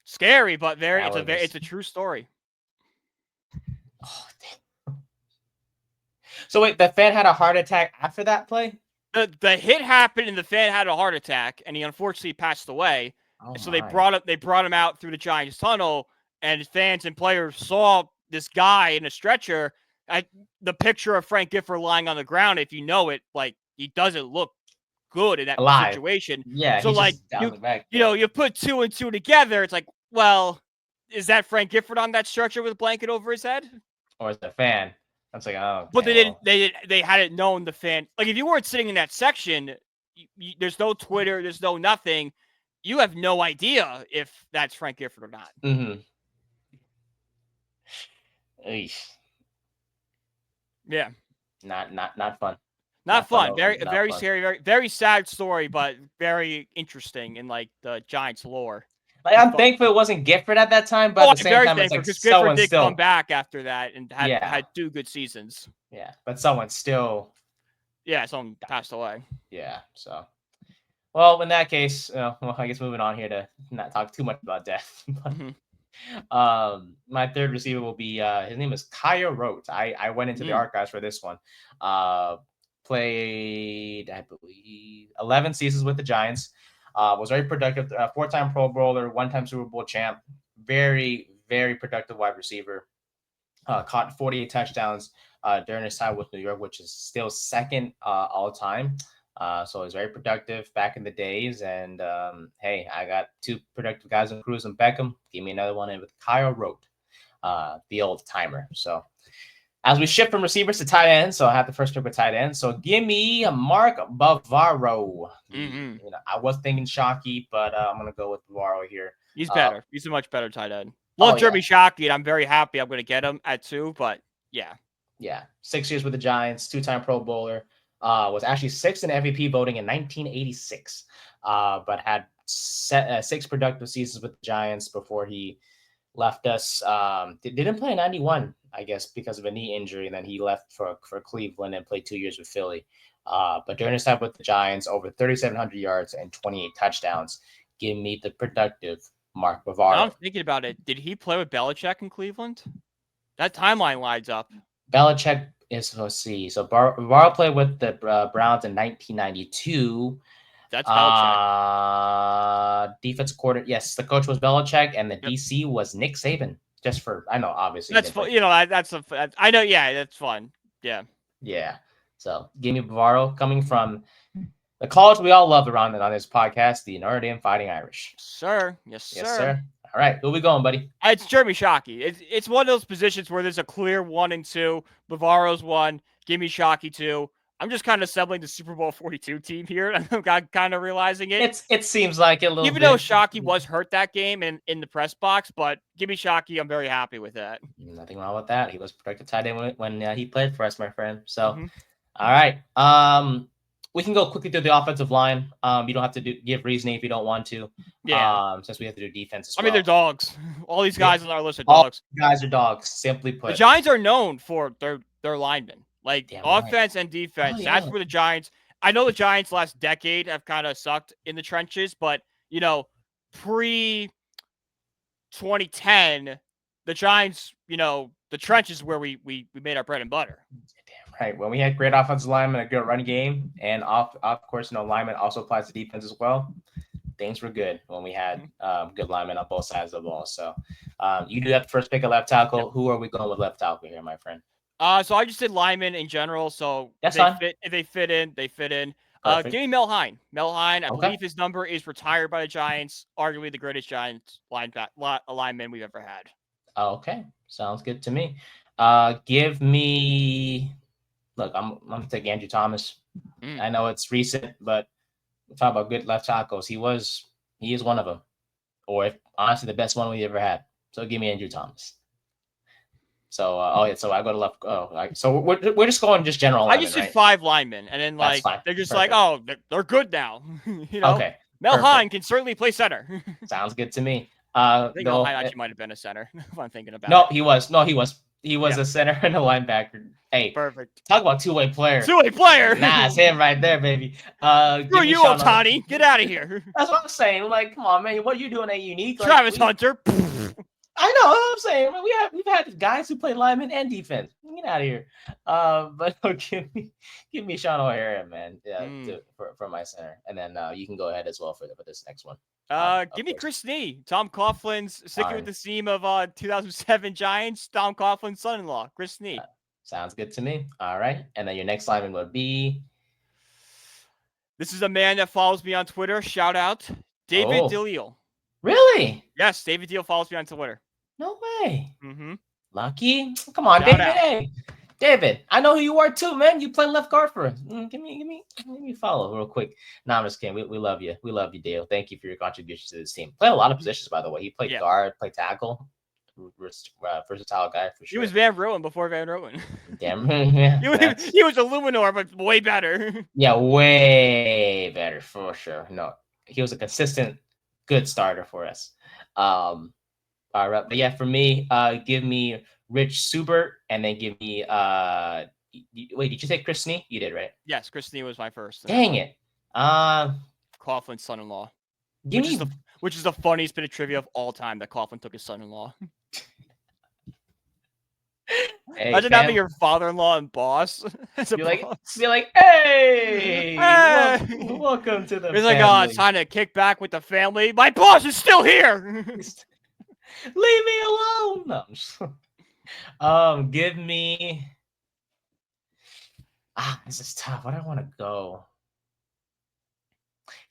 scary, but it's a true story. Oh, damn. So wait, the fan had a heart attack after that play? The hit happened and the fan had a heart attack, and he unfortunately passed away. So they brought him out through the Giants tunnel, and fans and players saw this guy in a stretcher. The picture of Frank Gifford lying on the ground, if you know it, like, he doesn't look good in that situation. Yeah. So like you put 2 and 2 together. It's like, well, is that Frank Gifford on that stretcher with a blanket over his head, or is it a fan? I was like, oh. But they hadn't known the fan. Like, if you weren't sitting in that section, there's no Twitter, there's no nothing. You have no idea if that's Frank Gifford or not. Mm-hmm. Yeah. Not fun. Not fun. Very scary, very, very sad story, but very interesting in like the Giants lore. Like, I'm thankful it wasn't Gifford at that time, but at the same time, it's like Gifford did come back after that and had 2 good seasons. Yeah, but someone still. Yeah, someone passed away. Yeah, so. Well, in that case, I guess moving on here to not talk too much about death. My third receiver will be his name is Kyle Rote. I went into the archives for this one. Played, I believe, 11 seasons with the Giants. Was very productive. 4-time Pro Bowler, 1-time Super Bowl champ. Very, very productive wide receiver. Caught 48 touchdowns during his time with New York, which is still second all time. So he's very productive back in the days. And hey, I got 2 productive guys in Cruz and Beckham. Give me another one in with Kyle Rote, the old timer. So as we shift from receivers to tight ends, so I have the first pick with tight ends. So give me Mark Bavaro. I was thinking Shockey, but I'm going to go with Bavaro here. He's better. He's a much better tight end. Love Jeremy Shockey, and I'm very happy I'm going to get him at 2, but yeah. Yeah, 6 years with the Giants, 2-time Pro Bowler. Was actually 6th in MVP voting in 1986, but had 6 productive seasons with the Giants before he left us. Didn't play in 91, I guess, because of a knee injury, and then he left for Cleveland and played 2 years with Philly. But during his time with the Giants, over 3,700 yards and 28 touchdowns. Give me the productive Mark Now Bavaro. I'm thinking about it. Did he play with Belichick in Cleveland? That timeline lines up. Belichick is, let's see. So Bavaro played with the Browns in 1992. That's Belichick. Defense coordinator. Yes, the coach was Belichick, and the DC was Nick Saban. Just for, I know, obviously. That's fun. You know, I know. Yeah, that's fun. Yeah. Yeah. So give me Bavaro coming from the college we all love around on this podcast, the Notre Dame Fighting Irish. Sir. Yes, sir. Yes, sir. All right. Who we going, buddy? It's Jeremy Shockey. It's one of those positions where there's a clear 1 and 2. Bavaro's 1. Give me Shockey 2. I'm just kind of assembling the Super Bowl 42 team here. I'm kind of realizing it. It seems like it a little Even bit. though Shockey was hurt that game in the press box, but give me Shockey. I'm very happy with that. Nothing wrong with that. He was protected tight end when he played for us, my friend. So, all right. We can go quickly through the offensive line. You don't have to give reasoning if you don't want to. Yeah. Since we have to do defense as well. I mean, they're dogs. All these guys on our list are dogs. All guys are dogs, simply put. The Giants are known for their linemen. Like offense and defense. Yeah. That's where the Giants. I know the Giants last decade have kind of sucked in the trenches, but pre 2010, the Giants, the trenches where we made our bread and butter. Right. When we had great offensive linemen, a good running game, and of course, linemen also applies to defense as well. Things were good when we had good linemen on both sides of the ball. So you do have the first pick of left tackle. Yep. Who are we going with left tackle here, my friend? So I just did linemen in general. So that's if they fit in, they fit in. Give me Mel Hein. Mel Hein, I believe his number is retired by the Giants. Arguably the greatest Giants lineman we've ever had. Okay, sounds good to me. Give me. Look, I'm gonna take Andrew Thomas. I know it's recent, but we're talking about good left tackles. He is one of them, or honestly the best one we ever had. So give me Andrew Thomas. So so I go to left. So we're just going just general. I just did 5 linemen, and then they're just perfect. They're good now. Okay. Mel Hein can certainly play center. Sounds good to me. I think Mel Hein actually might have been a center. If I'm thinking about it. He was a center and a linebacker. Hey, perfect. Talk about two-way player. Two-way player. Nah, it's him right there, baby. Screw you, Ohtani. Get out of here. That's what I'm saying. Like, come on, man. What are you doing ain't unique. Travis Hunter. I know what I'm saying. We've had guys who play lineman and defense. Get out of here. But give me Sean O'Hara, man. Yeah, for my center, and then you can go ahead as well for this next one. Give me Chris Nee. Tom Coughlin's sticking with the theme of 2007 Giants. Tom Coughlin's son-in-law, Chris Nee. Sounds good to me. All right, and then your next lineman would be. This is a man that follows me on Twitter. Shout out, David DeLeo. Really? Yes, David Deal follows me on Twitter. No way. Mm-hmm. Lucky. Come on, David. Hey, David. I know who you are too, man. You play left guard for us. Give me a follow real quick. Nah, I'm just kidding. We love you. We love you, Dale. Thank you for your contributions to this team. Played a lot of positions, by the way. He played guard, played tackle. Versatile guy for sure. He was Van Roten before Van Roten. Damn. Yeah. He was a Luminor, but way better. Yeah, way better for sure. No, he was a consistent, good starter for us. All right, but yeah, for me, give me Rich Subert, and then give me wait, did you say Chris Nee? You did, right? Yes, Chris Nee was my first. Dang it. Coughlin's son-in-law. Which is the funniest bit of trivia of all time that Coughlin took his son-in-law. Hey, imagine having your father-in-law and boss. Be like, hey, welcome to the. He's like, it's time to kick back with the family. My boss is still here. Leave me alone. No. Give me. This is tough. Where do I want to go?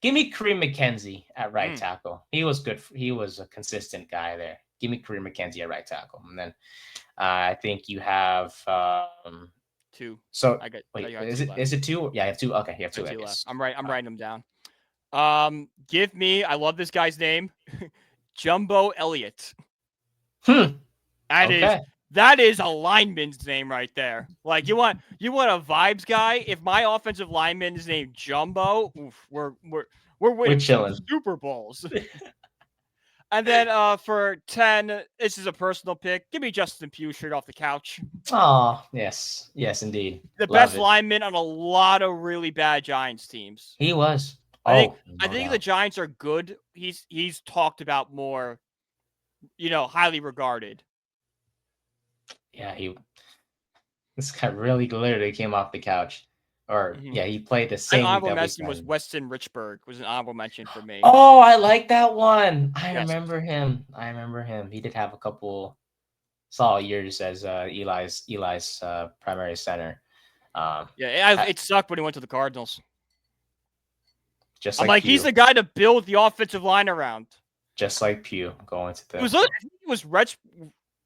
Give me Kareem McKenzie at right tackle. He was good. He was a consistent guy there. Give me Kareem McKenzie at right tackle, and then I think you have 2. So is it 2? Yeah, I have 2. Okay, you have 2 left. I'm writing them down. Give me. I love this guy's name, Jumbo Elliott. That is a lineman's name right there. Like you want a vibes guy. If my offensive lineman is named Jumbo, we're winning chilling. Super Bowls. And then for 10, this is a personal pick. Give me Justin Pugh straight off the couch. Oh, yes. Yes, indeed. The Love best it. lineman on a lot of really bad Giants teams. He was. I think Oh, I no think the doubt. Giants are good. He's talked about more, highly regarded. Yeah, this guy really literally came off the couch. Or Mm-hmm. yeah, he played the An same week honorable that we mention was signed. Weston Richburg. Was an honorable mention for me. Oh, I like that one. I Yes. remember him. He did have a couple solid years as Eli's primary center. Yeah, Ha- it sucked when he went to the Cardinals. just I'm like like, he's Pugh, the guy to build the offensive line around. just like Pugh going to It the. was I think it was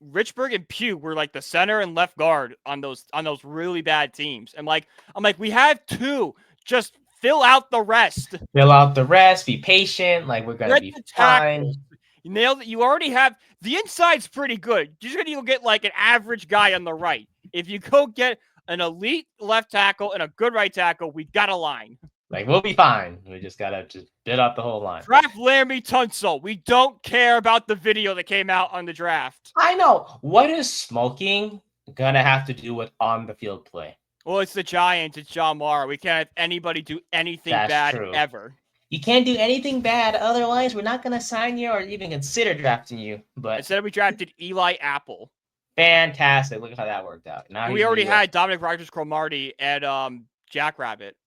Richburg and Pugh were like the center and left guard on those really bad teams. And I'm like, we have two. Just fill out the rest. Fill out the rest. Be patient. Like we're gonna Get be the tackles. fine. You nailed it. You already have the inside's pretty good. You're just gonna go get like an average guy on the right. If you go get an elite left tackle and a good right tackle, we got a line. Like we'll be fine. We just gotta build out the whole line. Draft Laramie Tunsil. We don't care about the video that came out on the draft. I know. What is smoking gonna have to do with on the field play? Well, it's the Giants. It's John Mara. We can't have anybody do anything That's bad true. ever. You can't do anything bad, otherwise we're not gonna sign you or even consider drafting you. But instead, we drafted Eli Apple. Fantastic! Look at how that worked out. Now we already had Dominic Rogers-Cromartie and Jackrabbit.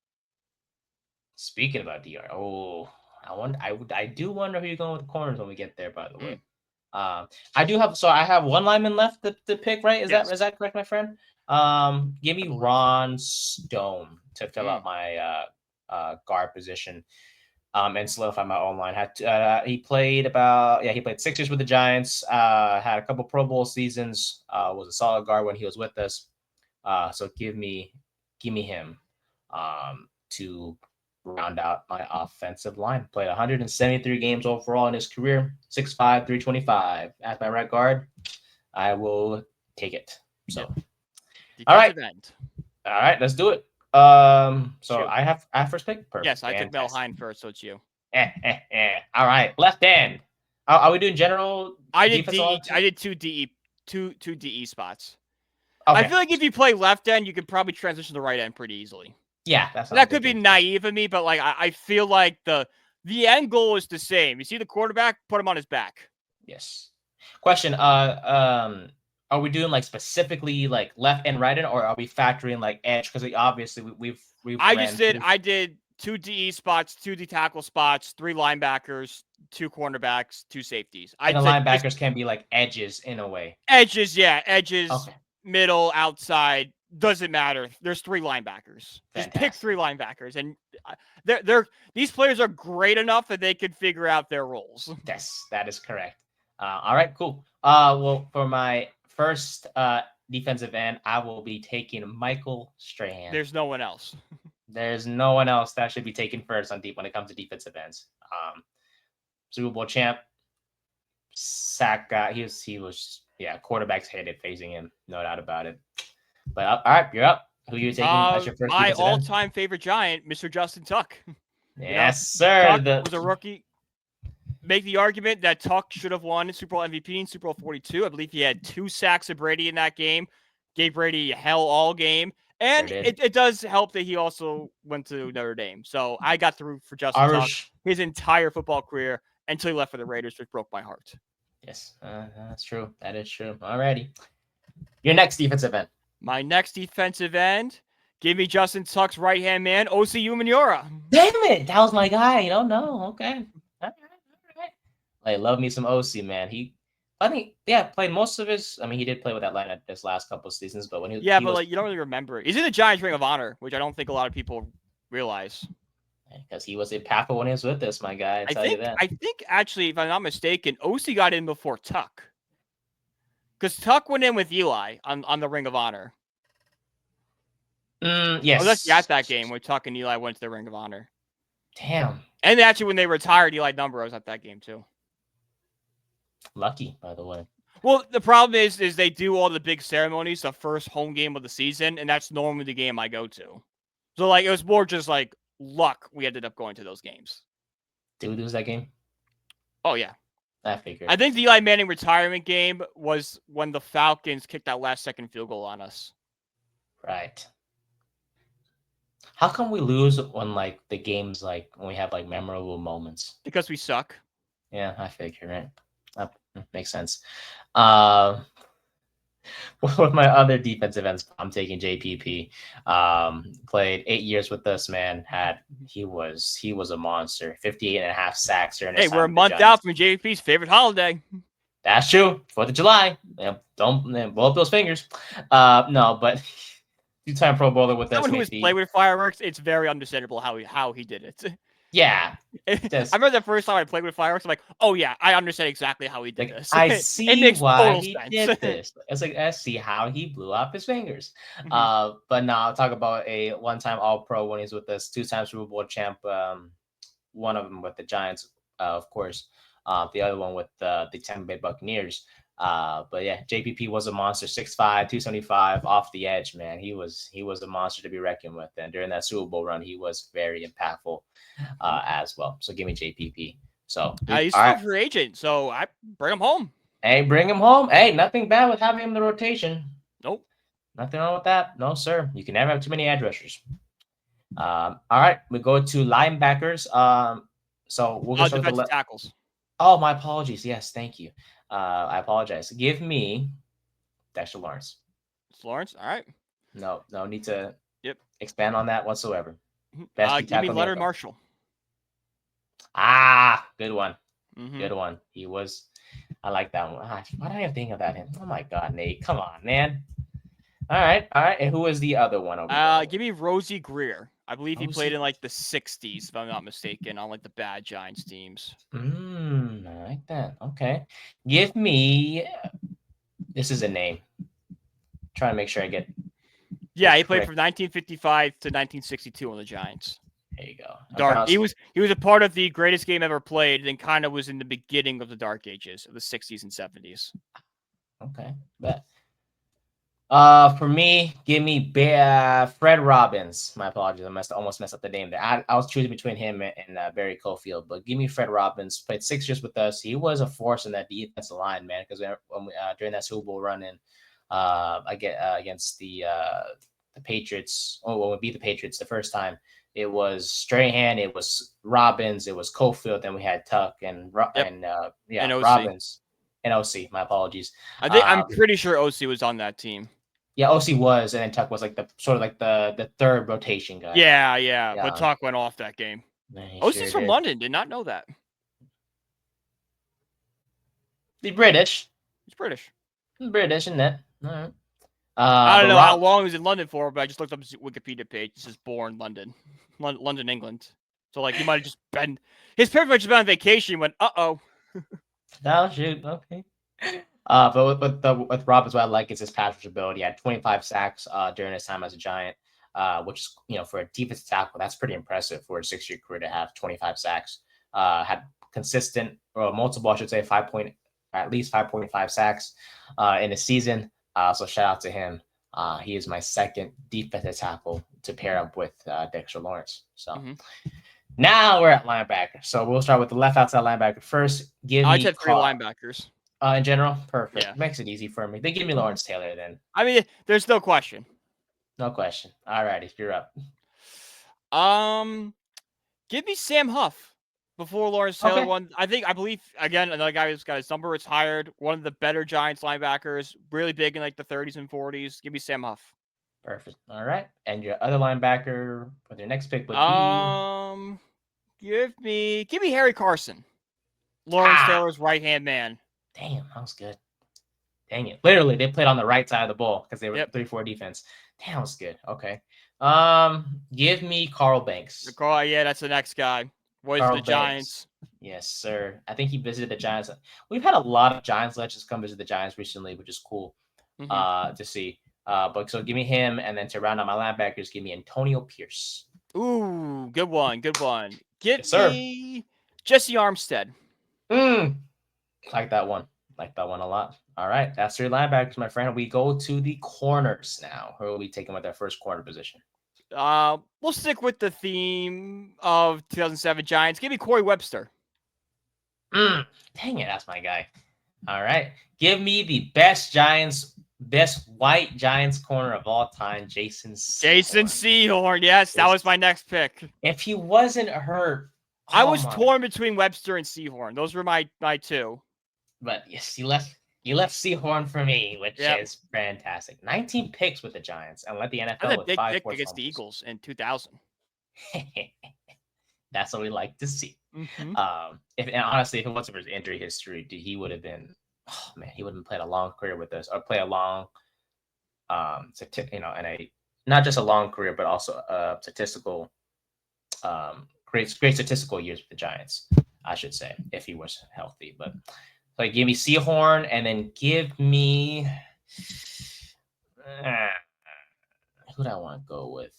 Speaking about DR, I do wonder who you're going with the corners when we get there. By the way, I do have. So I have one lineman left to pick. Right? Is that correct, my friend? Give me Ron Stone to fill out my guard position. And solidify my own line. He played 6 years with the Giants. Had a couple Pro Bowl seasons. Was a solid guard when he was with us. So give me him to round out my offensive line. Played 173 games overall in his career. 6'5", 325 as my right guard. I will take it. So, all right, let's do it. So shoot. I have first pick. Perfect. Yes, I took Mel Hine first, so it's you. All right, left end. Are we doing general? I did two DE spots. Okay. I feel like if you play left end, you could probably transition to right end pretty easily. Yeah, that could be naive of me, but like I feel like the end goal is the same. You see the quarterback, put him on his back. Yes. Question. Are we doing like specifically like left and right end, or are we factoring like edge? Because obviously we've. I did 2 DE spots, 2 D tackle spots, 3 linebackers, 2 cornerbacks, 2 safeties. And the linebackers can be like edges in a way. Edges, yeah, edges, middle, outside. Doesn't matter. There's 3 linebackers. Fantastic. Just pick 3 linebackers, and these players are great enough that they can figure out their roles. Yes, that is correct. All right, cool. Well, for my first defensive end, I will be taking Michael Strahan. There's no one else. There's no one else that should be taken first on deep when it comes to defensive ends. Super Bowl champ, sack guy. He was quarterbacks hated facing him, no doubt about it. But all right, you're up. Who are you taking as your first? My all-time favorite Giant, Mr. Justin Tuck. Yes, sir. Tuck was a rookie. Make the argument that Tuck should have won Super Bowl MVP in Super Bowl 42. I believe he had 2 sacks of Brady in that game. Gave Brady hell all game. And it does help that he also went to Notre Dame. So I got through for Justin Tuck his entire football career until he left for the Raiders, which broke my heart. Yes, that's true. That is true. Alrighty. Your next defensive end. My next defensive end, give me Justin Tuck's right-hand man, O.C. Umenyiora. Damn it. That was my guy. You don't know. Okay. All right. Like, love me some OC, man. Played most of his. I mean, he did play with Atlanta this last couple of seasons, but when he you don't really remember. He's in the Giants Ring of Honor, which I don't think a lot of people realize. Because he was impactful when he was with us, my guy. I think actually, if I'm not mistaken, OC got in before Tuck. Because Tuck went in with Eli on the Ring of Honor. Yes. I was actually at that game when Tuck and Eli went to the Ring of Honor. Damn. And actually, when they retired Eli Number, I was at that game too. Lucky, by the way. Well, the problem is they do all the big ceremonies the first home game of the season, and that's normally the game I go to. So, like, it was more just like luck we ended up going to those games. Did we lose that game? Oh, yeah. I figured. I think the Eli Manning retirement game was when the Falcons kicked that last-second field goal on us. Right. How come we lose when like the games like when we have like memorable moments? Because we suck. Yeah, I figure, right? That makes sense. Uh, with my other defensive ends, I'm taking JPP. Played 8 years with us, man. He was a monster. 58.5 sacks during his Hey, we're time a with the month out Giants. from JP's favorite holiday. That's true. 4th of July. Yeah, don't blow up those fingers. No, but 2-time Pro Bowler with us. Someone who has played with fireworks, it's very understandable how he did it. Yeah. I remember the first time I played with fireworks, I'm like, oh yeah, I understand exactly how he did Like this. I It see makes why total he sense. did this. It's like I see how he blew up his fingers. Mhm. But now I'll talk about a one-time All-Pro when he's with us, 2-time Super Bowl champ. One of them with the Giants, of course. The other one with the Tampa Bay Buccaneers. But yeah, JPP was a monster, 6'5", 275, off the edge, man. He was a monster to be reckoned with. And during that Super Bowl run, he was very impactful as well. So give me JPP. So He's all still a right. free agent, so I bring him home. Hey, bring him home. Hey, nothing bad with having him in the rotation. Nope. Nothing wrong with that. No, sir. You can never have too many edge rushers. All right, we go to linebackers. So we'll get started with Defensive tackles. Oh, my apologies. Yes, thank you. I apologize. Give me Dexter Lawrence. It's Lawrence. All right. No need to Yep. expand on that whatsoever. Best D Give me tackle in the Leonard NFL. Marshall. Good one. Mm-hmm. Good one. He was. I like that one. Why did I even think of that? Oh my God, Nate! Come on, man. All right. And who is the other one over there? Give me Rosie Greer. I believe he played Rosie- in like the 60s, if I'm not mistaken, on like the bad Giants teams. I like that. Okay. Give me. This is a name. Trying to make sure I get. Yeah, he played from 1955 to 1962 on the Giants. There you go. Dark. He was a part of the greatest game ever played, and kind of was in the beginning of the dark ages of the 60s and 70s. Okay. Bet. For me, give me Fred Robbins. My apologies, I almost messed up the name there. I was choosing between him and Barry Cofield, but give me Fred Robbins. Played 6 years with us. He was a force in that defensive line, man. Because during that Super Bowl run in, against the Patriots. Oh, when we beat the Patriots the first time, it was Strahan, it was Robbins, it was Cofield, then we had Tuck and Robbins and OC. My apologies. I'm pretty sure OC was on that team. Yeah, OC was, and then Tuck was like the third rotation guy. Yeah. But Tuck went off that game. OC's from London. Did not know that. The British. He's British. British, isn't it? All right. I don't know how long he was in London for, but I just looked up his Wikipedia page. It says born London, London, England. So like he might have just been. His parents might have just been on vacation. Went, oh. Oh shoot. Okay. But with Robbins, what I like is his pass rush ability. He had 25 sacks during his time as a Giant, which is for a defensive tackle, that's pretty impressive for a 6-year career to have 25 sacks. Had consistent or multiple, I should say, at least 5.5 sacks in a season. So shout out to him. He is my second defensive tackle to pair up with Dexter Lawrence. So now we're at linebacker. So we'll start with the left outside linebacker first. I just have 3 linebackers. In general, perfect. Yeah. Makes it easy for me. They give me Lawrence Taylor then. I mean, there's no question. No question. All righty, you're up. Give me Sam Huff before Lawrence Taylor won. I believe again another guy who's got his number retired. One of the better Giants linebackers, really big in like the 30s and 40s. Give me Sam Huff. Perfect. All right, and your other linebacker for your next pick would be. Give me Harry Carson, Lawrence Taylor's right hand man. Damn, that was good. Dang it! Literally, they played on the right side of the ball because they were 3-4 defense. Damn, that was good. Okay. Give me Carl Banks. Yeah, that's the next guy. Was the Giants? Yes, sir. I think he visited the Giants. We've had a lot of Giants legends come visit the Giants recently, which is cool to see. But so give me him, and then to round out my linebackers, give me Antonio Pierce. Ooh, good one. Give me Jesse Armstead. Like that one a lot. All right, that's your linebackers, my friend. We go to the corners now. Who are we taking with our first corner position? We'll stick with the theme of 2007 Giants. Give me Corey Webster. Dang it, that's my guy. All right. Give me the best white Giants corner of all time, Jason Jason Sehorn. Sehorn. Yes, that was my next pick. If he wasn't hurt, I oh was my. torn between Webster and Sehorn. Those were my two. But yes, you left Sehorn for me, which Yep. is fantastic. 19 picks with the Giants and led the That's NFL a with big five pick forced against the fumbles. Eagles in 2000. That's what we like to see. Mm-hmm. Honestly, if it wasn't for his injury history, he would have been. Oh man, he would have played a long career with us, or play a long, and a not just a long career, but also a statistical, great statistical years with the Giants, I should say, if he was healthy. But so give me Sehorn, and then give me who do I want to go with?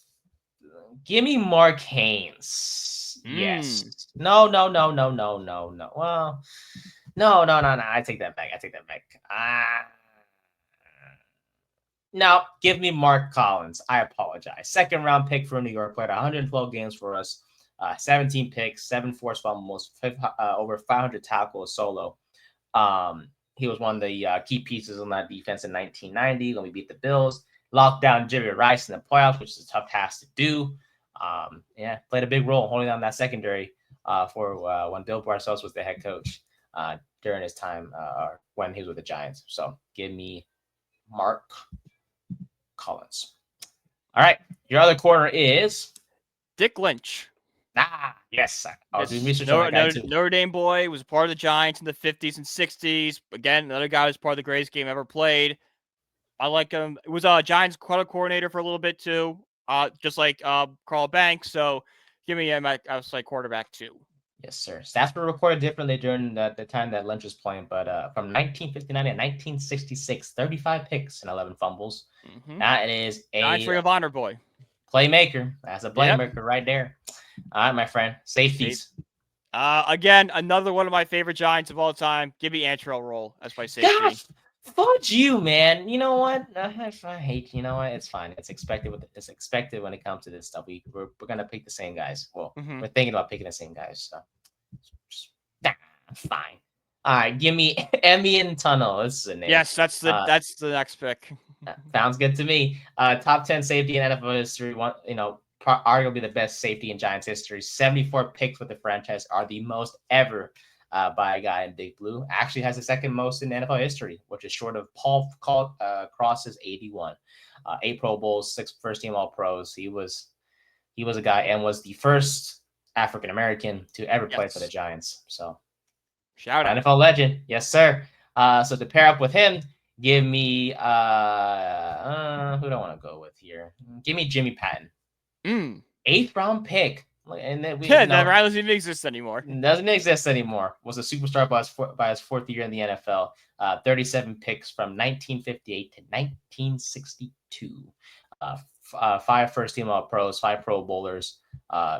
Give me Mark Haynes. Yes. No. Well, no. I take that back. No, give me Mark Collins. I apologize. Second round pick for New York. Played 112 games for us. 17 picks, 7 forced fumbles, over 500 tackles solo. He was one of the key pieces on that defense in 1990 when we beat the Bills. Locked down Jerry Rice in the playoffs, which is a tough task to do. Played a big role holding on that secondary for when Bill Parcells was the head coach during his time when he was with the Giants. So give me Mark Collins. All right, your other corner is Dick Lynch. Yes. I was doing research on that guy too. Notre Dame boy, was a part of the Giants in the 50s and 60s. Again, another guy who's part of the greatest game ever played. I like him. It was a Giants coordinator for a little bit too, just like Carl Banks. So give me him. I was like quarterback too. Yes, sir. Stats were recorded differently during the time that Lynch was playing, but from 1959 to 1966, 35 picks and 11 fumbles. Mm-hmm. That is a Giants Ring of Honor boy. Playmaker. That's a playmaker right there. All right, my friend. Safeties. Again, another one of my favorite Giants of all time. Give me Antrell Roll as my safety. Gosh, fudge you, man. You know what? I hate. You know what? It's fine. It's expected. It's expected when it comes to this stuff. We're gonna pick the same guys. Well, we're thinking about picking the same guys. So fine. All right, give me Emian Tunnel. This is a name. Yes, that's the next pick. Sounds good to me. Top 10 safety in NFL history. Arguably the best safety in Giants history. 74 picks with the franchise are the most ever by a guy in Big Blue. Actually has the second most in NFL history, which is short of Paul Cross's 81. 8 Pro Bowls, 6 first-team All-Pros. He was a guy and was the first African American to ever play for the Giants. So shout out. NFL legend. Yes, sir. So to pair up with him, give me who do I want to go with here? Give me Jimmy Patton. 8th round pick. And then that doesn't even exist anymore. Doesn't exist anymore. Was a superstar by his 4th year in the NFL. 37 picks from 1958 to 1962. 5 first-team All-Pros, 5 Pro Bowlers.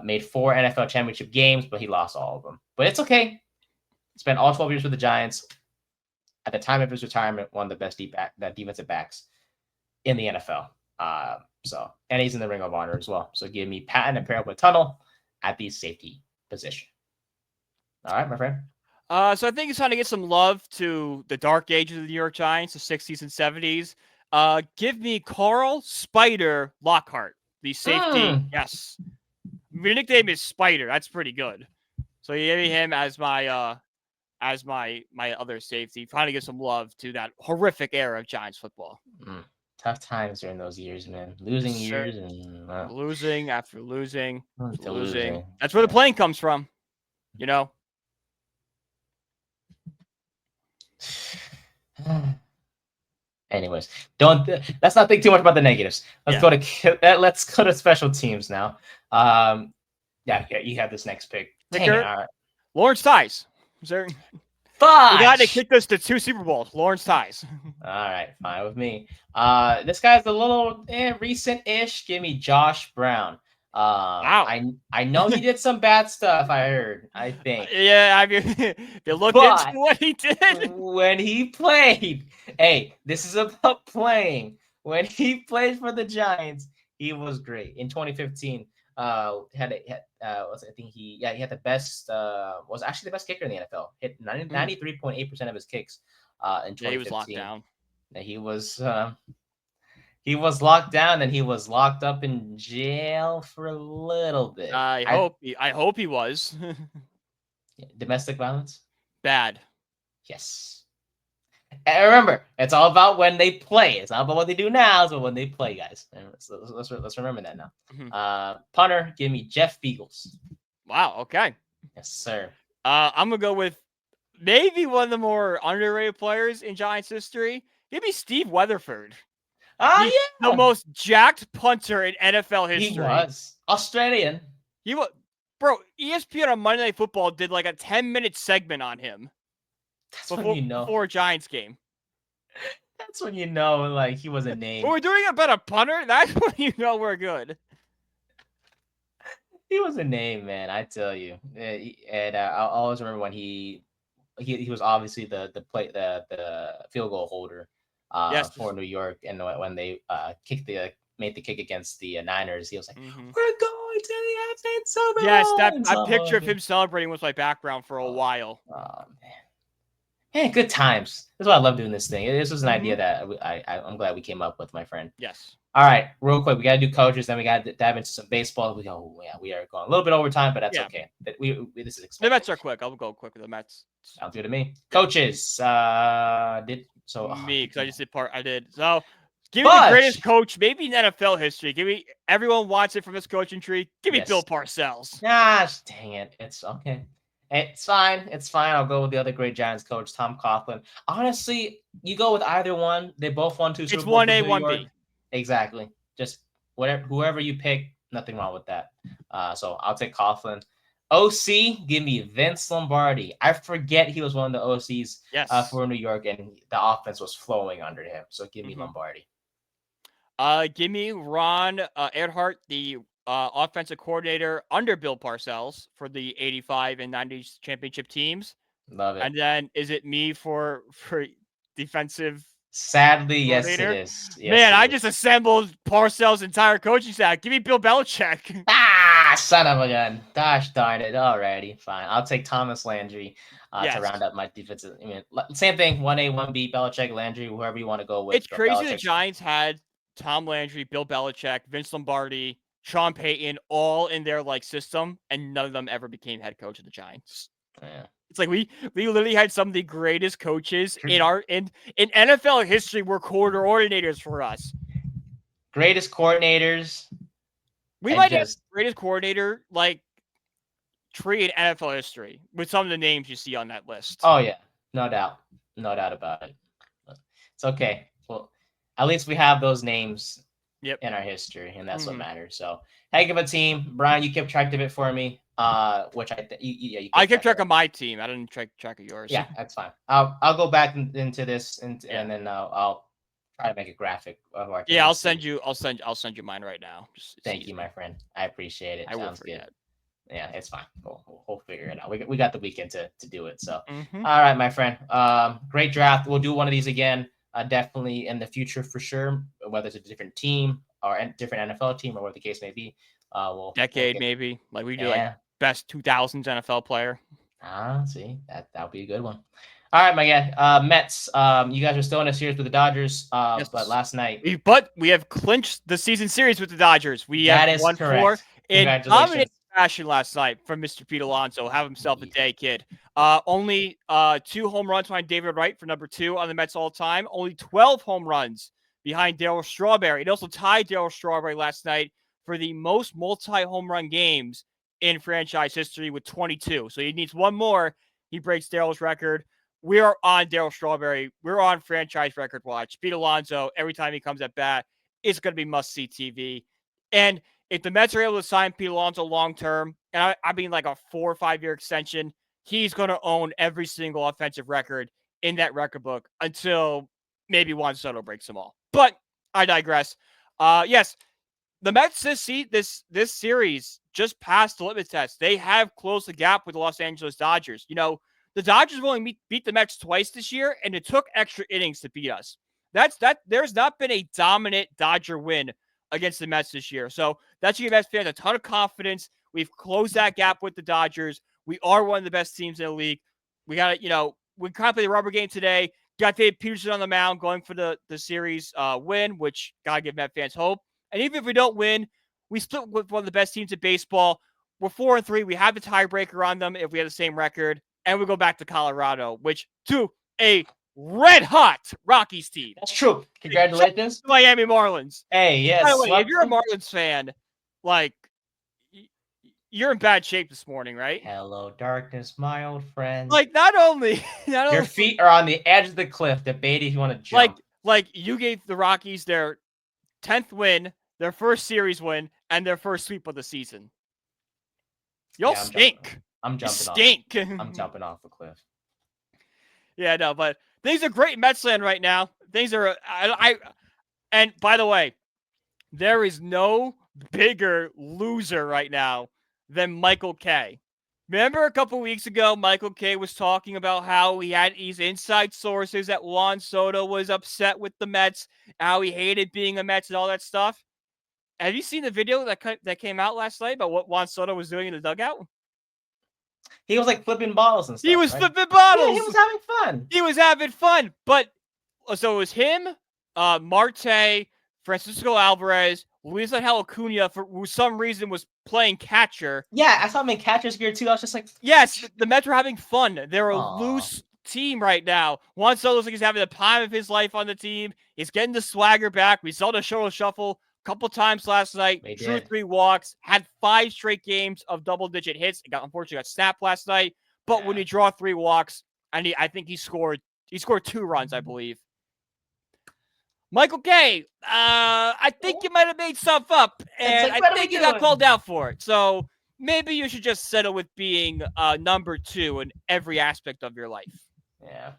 Made 4 NFL championship games, but he lost all of them. But it's okay. Spent all 12 years with the Giants. At the time of his retirement, one of the best defensive backs in the NFL. And he's in the Ring of Honor as well. So give me Patton and pair up with Tunnel at the safety position. All right, my friend. So I think it's time to get some love to the dark ages of the New York Giants, the 60s and 70s. Give me Carl Spider Lockhart, the safety. Yes. Your nickname is Spider. That's pretty good. So you give me him as my other safety. Trying to give some love to that horrific era of Giants football. Tough times during those years, man. Losing years and losing after losing. That's where the playing comes from, you know. Anyways, let's not think too much about the negatives. Let's go to special teams now. You have this next pick. Lawrence Tice. Sir. Fudge! The guy that kicked us to 2 Super Bowls, Lawrence Tice. All right, fine with me. This guy's a little recent-ish. Give me Josh Brown. Wow. I know he did some bad stuff, I heard, I think. Yeah, I mean, if you look into what he did. When he played, hey, this is about playing. When he played for the Giants, He was great in 2015. I think he had the best was actually the best kicker in the NFL. Hit 93.8% of his kicks in Yeah, he was locked 2015. down. He was locked down and he was locked up in jail for a little bit. I hope he was. Domestic violence. Bad. Yes. And remember, it's all about when they play. It's not about what they do now. It's about when they play, guys. Let's remember that now. Punter, give me Jeff Beagles. Wow. Okay. Yes, sir. I'm gonna go with maybe one of the more underrated players in Giants history. Give me Steve Weatherford. Oh, The most jacked punter in NFL history. He was Australian. He was, bro. ESPN on Monday Night Football did like a 10-minute segment on him. That's when you know. Before a Giants game. That's when you know, like, he was a name. When we're doing about a punter, that's when you know we're good. He was a name, man. I tell you. And I'll always remember when he was obviously the field goal holder for New York, and when they made the kick against the Niners, he was like, "We're going to the AFC Super Bowl." Yes, that picture of him celebrating was my background for a while. Oh man. Hey, good times. That's why I love doing this thing. This was an idea that I'm glad we came up with, my friend. Yes. All right, real quick, we got to do coaches, then we got to dive into some baseball. We are going a little bit over time, but that's okay. This is expected. The Mets are quick. I'll go quick with the Mets. Sounds good to me. Coaches, me because I just did part. I did so. Give me the greatest coach, maybe in NFL history. Give me everyone wants it from this coaching tree. Give me Bill Parcells. Gosh, dang it! It's okay. It's fine. It's fine. I'll go with the other great Giants coach, Tom Coughlin. Honestly, you go with either one. They both won 2 Super Bowls. It's 1A, 1B. Exactly. Just whoever you pick, nothing wrong with that. So I'll take Coughlin. OC, give me Vince Lombardi. I forget he was one of the OCs for New York, and the offense was flowing under him. So give me Lombardi. Give me Ron Erhardt, the offensive coordinator under Bill Parcells for the 85 and 90s championship teams. Love it. And then is it me for defensive? Sadly, yes, it is. Yes, man, I just assembled Parcells' entire coaching staff. Give me Bill Belichick. Son of a gun. Gosh darn it. Alrighty, fine. I'll take Thomas Landry to round up my defensive. I mean, same thing, 1A, 1B, Belichick, Landry, whoever you want to go with. It's crazy the Giants had Tom Landry, Bill Belichick, Vince Lombardi, Sean Payton, all in their system, and none of them ever became head coach of the Giants. Yeah. It's like we literally had some of the greatest coaches in NFL history were coordinators for us. Greatest coordinators. We might have the greatest coordinator tree in NFL history with some of the names you see on that list. Oh yeah, no doubt about it. It's okay. Well, at least we have those names in our history, and that's what matters. So, heck of a team, Brian. You kept track of it for me. Which I kept track of my team. I didn't track of yours. Yeah, that's fine. I'll go back into this and then I'll try to make a graphic of our team. Yeah, I'll send you mine right now. Thank you, my friend. I appreciate it. I will forget. Yeah, it's fine. We'll figure it out. We got the weekend to do it. So, all right, my friend. Great draft. We'll do one of these again. Definitely in the future for sure. Whether it's a different team or a different NFL team or what the case may be. Maybe we do best 2000s NFL player. See that'll be a good one. All right, my guy. Mets. You guys are still in a series with the Dodgers. But last night, we have clinched the season series with the Dodgers. We have won 4 in dominant fashion last night from Mr. Pete Alonso. Have himself a day, kid. Only 2 home runs behind David Wright for number 2 on the Mets all time. Only 12 home runs behind Darryl Strawberry. It also tied Darryl Strawberry last night for the most multi-home run games in franchise history with 22. So he needs one more. He breaks Darryl's record. We are on Darryl Strawberry. We're on franchise record watch. Pete Alonso, every time he comes at bat, it's going to be must-see TV. And if the Mets are able to sign Pete Alonso long-term, and I mean like a 4 or 5 year extension, he's going to own every single offensive record in that record book until maybe Juan Soto breaks them all. But I digress. Yes, the Mets this series just passed the litmus test. They have closed the gap with the Los Angeles Dodgers. You know, the Dodgers only beat the Mets twice this year, and it took extra innings to beat us. There's not been a dominant Dodger win against the Mets this year. So that should give Mets fans a ton of confidence. We've closed that gap with the Dodgers. We are one of the best teams in the league. We got to, we kind of play the rubber game today. Got Dave Peterson on the mound going for the series win, which got to give Met fans hope. And even if we don't win, we split with one of the best teams in baseball. We're 4-3. We have the tiebreaker on them if we have the same record. And we go back to Colorado, which to a red-hot Rockies team. That's true. Congratulations. Miami Marlins. Hey, yes. By the way, if you're a Marlins fan, you're in bad shape this morning, right? Hello, darkness, my old friend. Not only your feet are on the edge of the cliff. Debate if you want to jump. You gave the Rockies their 10th win, their first series win, and their first sweep of the season. Y'all stink. I'm jumping off the cliff. Yeah, no, but things are great in Metsland right now. Things are and by the way, there is no bigger loser right now than Michael Kay. Remember a couple weeks ago, Michael Kay was talking about how he had these inside sources that Juan Soto was upset with the Mets, how he hated being a Mets and all that stuff. Have you seen the video that came out last night about what Juan Soto was doing in the dugout? He was flipping bottles and stuff. He was flipping bottles. Yeah, he was having fun. He was having fun. But so it was him, Marte, Francisco Alvarez, Luis Angel Acuna, for some reason, was playing catcher. Yeah, I saw him in catcher's gear too. I was just like, yes, the Mets were having fun. They're a loose team right now. Juan Soto looks like he's having the time of his life on the team. He's getting the swagger back. We saw the shoulder shuffle a couple times last night. Drew 3 walks, had 5 straight games of double-digit hits. Unfortunately got snapped last night. But when you draw 3 walks, and I think he scored 2 runs, I believe. Michael Kay, I think you might have made stuff up, and I think you got called out for it. So maybe you should just settle with being number 2 in every aspect of your life. Yeah.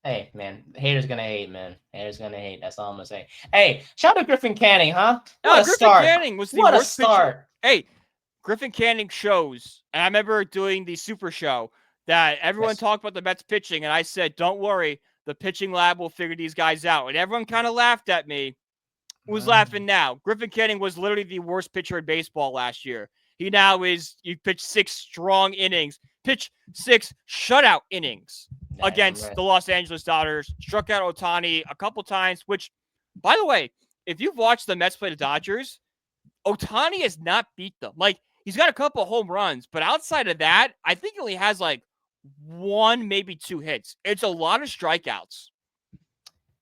Hey, man, haters gonna hate, man. Haters gonna hate. That's all I'm gonna say. Hey, shout out to Griffin Canning, huh? What a start. Canning was the what worst a start. Pitcher. Hey, Griffin Canning shows, and I remember doing the Super Show that everyone talked about the Mets pitching, and I said, don't worry, the pitching lab will figure these guys out. And everyone kind of laughed at me. Who's laughing now? Griffin Canning was literally the worst pitcher in baseball last year. He now is, you pitch 6 strong innings, pitch 6 shutout innings against the Los Angeles Dodgers, struck out Ohtani a couple times, which, by the way, if you've watched the Mets play the Dodgers, Ohtani has not beat them. He's got a couple home runs, but outside of that, I think he only has 1, maybe 2 hits. It's a lot of strikeouts.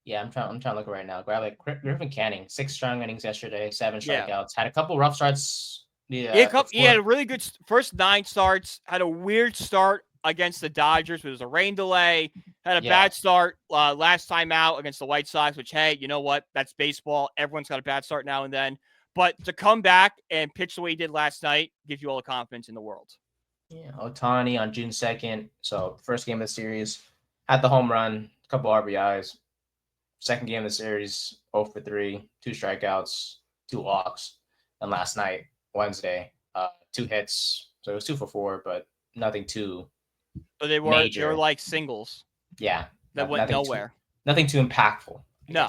Yeah, I'm trying to look right now. Grab Griffin Canning, 6 strong innings yesterday, 7 strikeouts. Had a couple rough starts. He had a really good first 9 starts. Had a weird start against the Dodgers. It was a rain delay. Had a bad start last time out against the White Sox, which, hey, you know what? That's baseball. Everyone's got a bad start now and then. But to come back and pitch the way he did last night gives you all the confidence in the world. Yeah, Ohtani on June 2nd. So first game of the series, had the home run, a couple RBIs. Second game of the series, 0 for 3, 2 strikeouts, 2 walks. And last night, Wednesday, 2 hits. So it was 2 for 4, but nothing too they were like singles. Yeah. That went nowhere. Nothing too impactful. No.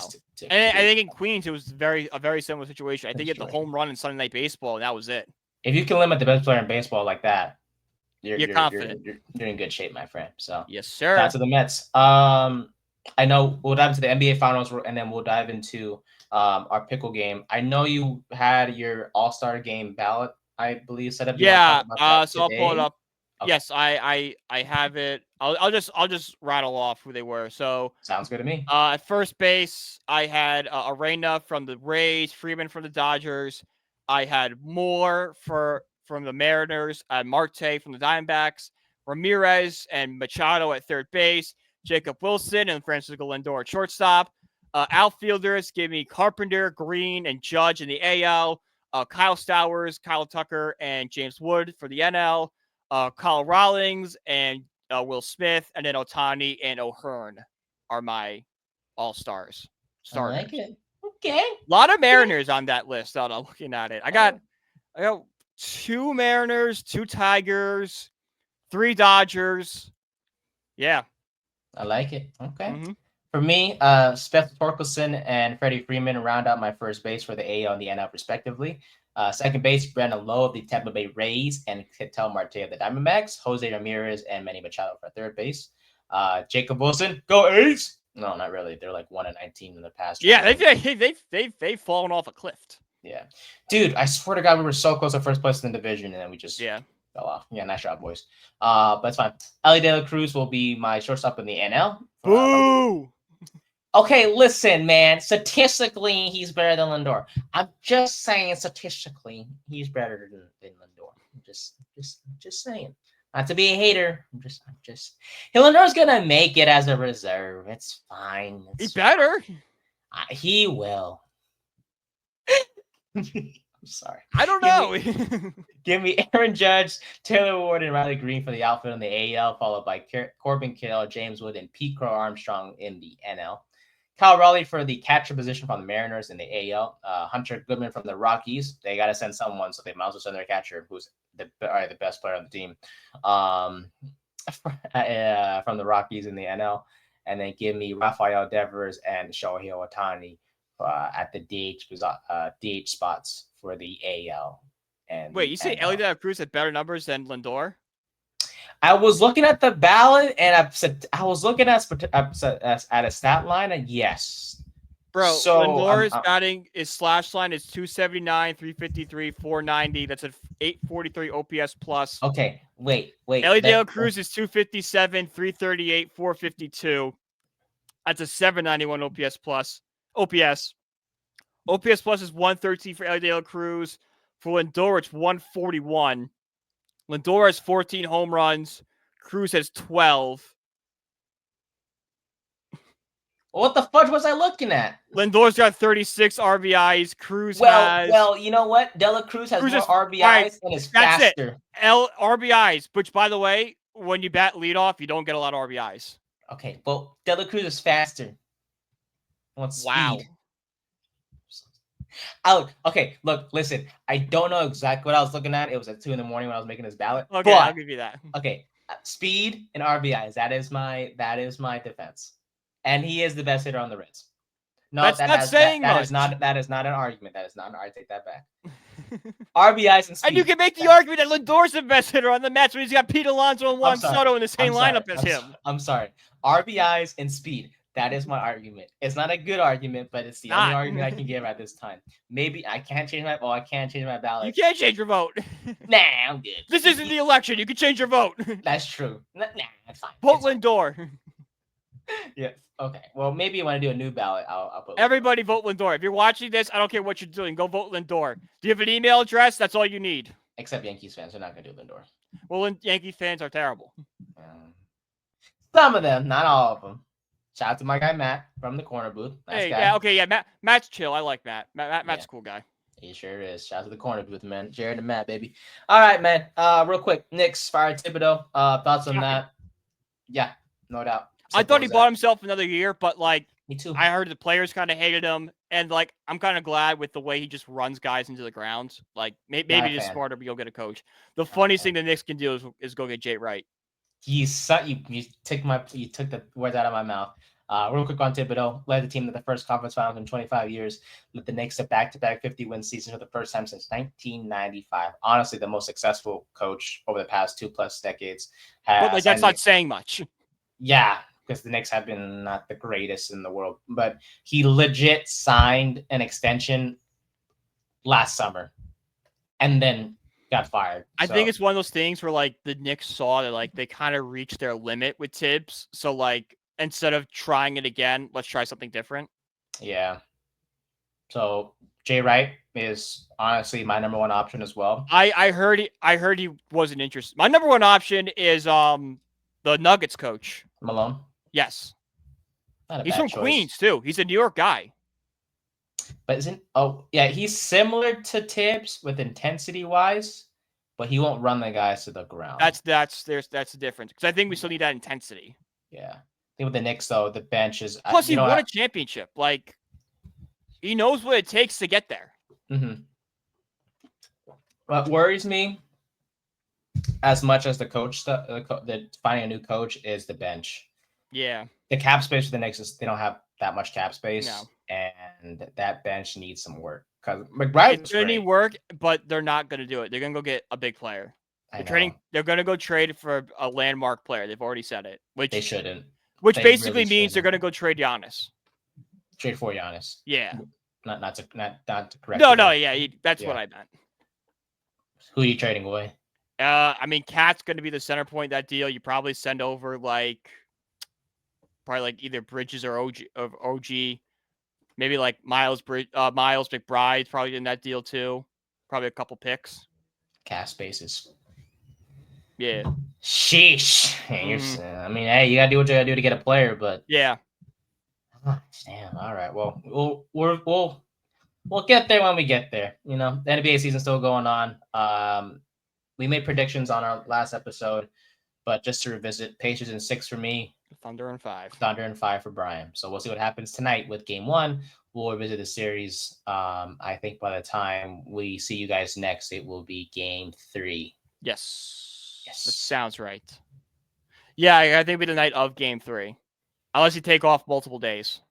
And I think in Queens, it was a very similar situation. I think he had the home run in Sunday Night Baseball, and that was it. If you can limit the best player in baseball like that, you're confident. You're in good shape, my friend. So yes, sir. Shout out to the Mets. I know we'll dive into the NBA Finals, and then we'll dive into our pickle game. I know you had your All-Star game ballot, I believe, set up. Yeah. So I'll pull it up. Okay. Yes, I have it. I'll just rattle off who they were. So sounds good to me. At first base, I had Arena from the Rays, Freeman from the Dodgers. I had Moore from the Mariners, Marte from the Diamondbacks, Ramirez and Machado at third base, Jacob Wilson and Francisco Lindor at shortstop. Outfielders give me Carpenter, Green, and Judge in the AL. Kyle Stowers, Kyle Tucker, and James Wood for the NL. Kyle Rawlings and Will Smith, and then Ohtani and O'Hearn are my all-stars. Starters. I like it. Okay. A lot of Mariners on that list. I'm looking at it. I got 2 Mariners, 2 Tigers, 3 Dodgers. Yeah. I like it. Okay. Mm-hmm. For me, Spencer Torkelson and Freddie Freeman round out my first base for the AL and the NL respectively. Second base, Brandon Lowe of the Tampa Bay Rays and Ketel Marte of the Diamondbacks. Jose Ramirez and Manny Machado for third base. Jacob Wilson, go A's! No, not really. They're like 1-19 in the past. Yeah, they've fallen off a cliff. Yeah. Dude, I swear to God, we were so close to first place in the division, and then we just fell off. Yeah, nice job, boys. But it's fine. Ellie De La Cruz will be my shortstop in the NL. Boo! Okay, listen, man. Statistically, he's better than Lindor. I'm just saying, statistically, he's better than Lindor. Just saying. Not to be a hater. I'm just. Lindor's gonna make it as a reserve. It's fine. He better. He will. I'm sorry. I don't know. Give me Aaron Judge, Taylor Ward, and Riley Green for the outfield in the AL, followed by Corbin Carroll, James Wood, and Pete Crow Armstrong in the NL. Kyle Raleigh for the catcher position from the Mariners in the AL. Hunter Goodman from the Rockies. They got to send someone, so they might as well send their catcher, who's the best player on the team, from the Rockies in the NL. And then give me Rafael Devers and Shohei Ohtani at the DH spots for the AL. And wait, you say Ellie De La Cruz had better numbers than Lindor? I was looking at the ballot, and I was looking at a stat line, and yes, bro. So Lindor's batting is slash line is 279, 353, 490. That's a 843 OPS plus. Okay, wait. Ellie De La Cruz is 257, 338, 452. That's a 791 OPS plus. OPS plus is 113 for Ellie De La Cruz. For Lindor, it's 141. Lindor has 14 home runs. Cruz has 12. What the fudge was I looking at? Lindor's got 36 RBIs. Cruz has... Well, you know what? De La Cruz has more RBIs and is faster. RBIs, which, by the way, when you bat leadoff, you don't get a lot of RBIs. Okay, well, De La Cruz is faster. What's speed? Okay, look, listen. I don't know exactly what I was looking at. It was at 2 a.m. when I was making this ballot. Okay, I'll give you that. Okay, speed and RBIs. That is my defense. And he is the best hitter on the Reds. No, that's not saying much. That is not an argument. That is not. I take that back. RBIs and speed. And you can make the argument that Lindor's the best hitter on the Mets when he's got Pete Alonso and Juan Soto in the same lineup as him. I'm sorry. RBIs and speed. That is my argument. It's not a good argument, but it's the only argument I can give at this time. Maybe I can't change my I can't change my ballot. You can't change your vote. Nah, I'm good. This isn't the election. You can change your vote. That's true. Nah, that's fine. Vote Lindor. Yeah. Okay. Well, maybe when I do a new ballot, I'll put everybody vote Lindor. If you're watching this, I don't care what you're doing. Go vote Lindor. Do you have an email address? That's all you need. Except Yankees fans. They're not going to do Lindor. Well, Yankee fans are terrible. Some of them, not all of them. Shout out to my guy Matt from the corner booth. Nice guy. Yeah, okay, yeah. Matt's chill. I like Matt. Matt's a cool guy. He sure is. Shout out to the corner booth, man. Jared and Matt, baby. All right, man. Real quick, Knicks fired Thibodeau. Thoughts on that? Yeah, no doubt. I thought he bought himself another year, but me too. I heard the players kind of hated him, and I'm kind of glad with the way he just runs guys into the ground. Maybe just smarter, but you'll get a coach. The funniest thing the Knicks can do is go get Jay Wright. You took the words out of my mouth. Real quick on Thibodeau, led the team to the first conference finals in 25 years. Led the Knicks to back-to-back 50-win seasons for the first time since 1995. Honestly, the most successful coach over the past 2+ decades. But that's not saying much. Yeah, because the Knicks have been not the greatest in the world. But he legit signed an extension last summer, and then got fired. I think it's one of those things where the Knicks saw that they kind of reached their limit with Tibbs. So instead of trying it again, let's try something different. Yeah. So Jay Wright is honestly my number one option as well. I heard he wasn't interested. My number one option is the Nuggets coach. Malone? Yes. He's from Queens too. He's a New York guy. But he's similar to Tibbs with intensity wise, but he won't run the guys to the ground. That's the difference. Because I think we still need that intensity. Yeah. I think with the Knicks though, the bench is plus he won a championship. He knows what it takes to get there. Mm-hmm. What worries me as much as the coach, the finding a new coach is the bench. Yeah. the cap space for the Knicks is they don't have that much cap space, No. and that bench needs some work because McBride It's was going to need great. work, but they're not going to do it. They're going to go get a big player. I know They're going to go trade for a landmark player. They've already said it. they shouldn't. Which They basically really means they're shouldn't. going to go trade Giannis. Trade for Giannis. Yeah. Not to correct. No, yeah, that's what I meant. Who are you trading away? I mean, Cat's going to be the center point of that deal. You probably send over probably either Bridges or OG. Maybe like Miles McBride's probably in that deal too. Probably a couple picks. Cap spaces. Yeah. Sheesh. I mean, hey, you gotta do what you gotta do to get a player, but yeah. Damn. All right. Well, we'll get there when we get there. You know, the NBA season's still going on. We made predictions on our last episode, but just to revisit, Pacers in 6 for me. Thunder in 5. Thunder in 5 for Brian. So we'll see what happens tonight with Game 1. We'll revisit the series. I think by the time we see you guys next, it will be Game 3. Yes. That sounds right. Yeah, I think it'll be the night of Game 3. Unless you take off multiple days.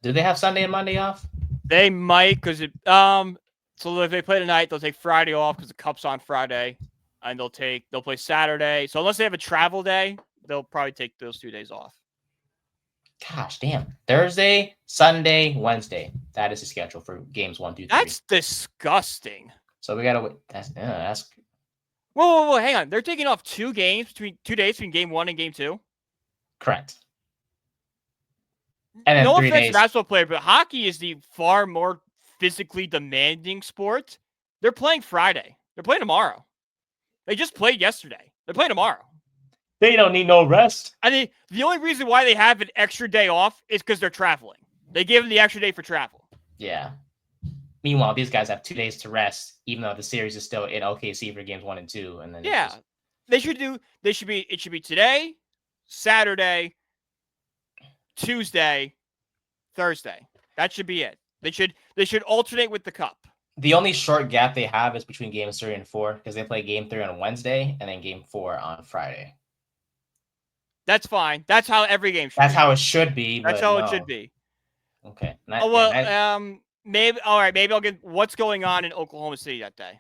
Do they have Sunday and Monday off? They might, because so if they play tonight, they'll take Friday off because the Cup's on Friday, and they'll play Saturday. So unless they have a travel day, they'll probably take those 2 days off. Gosh, damn! Thursday, Sunday, Wednesday. That is the schedule for games 1, 2, 3. That's disgusting. So we gotta wait. That's. Whoa! Hang on. They're taking off 2 days between Game 1 and Game 2. Correct. And then no 3 offense days. to basketball player, but hockey is the far more physically demanding sport. They're playing Friday. They're playing tomorrow. They just played yesterday. They're playing tomorrow. They don't need no rest. I mean, the only reason why they have an extra day off is because they're traveling. They give them the extra day for travel. Yeah. Meanwhile, these guys have 2 days to rest, even though the series is still in OKC for games 1 and 2. And then it should be today, Saturday, Tuesday, Thursday. That should be it. They should alternate with the Cup. The only short gap they have is between games 3 and 4 because they play game 3 on Wednesday and then game 4 on Friday. That's fine. That's how every game should That's be. How it should be. That's how it should be. Okay. Maybe all right. Maybe I'll get what's going on in Oklahoma City that day.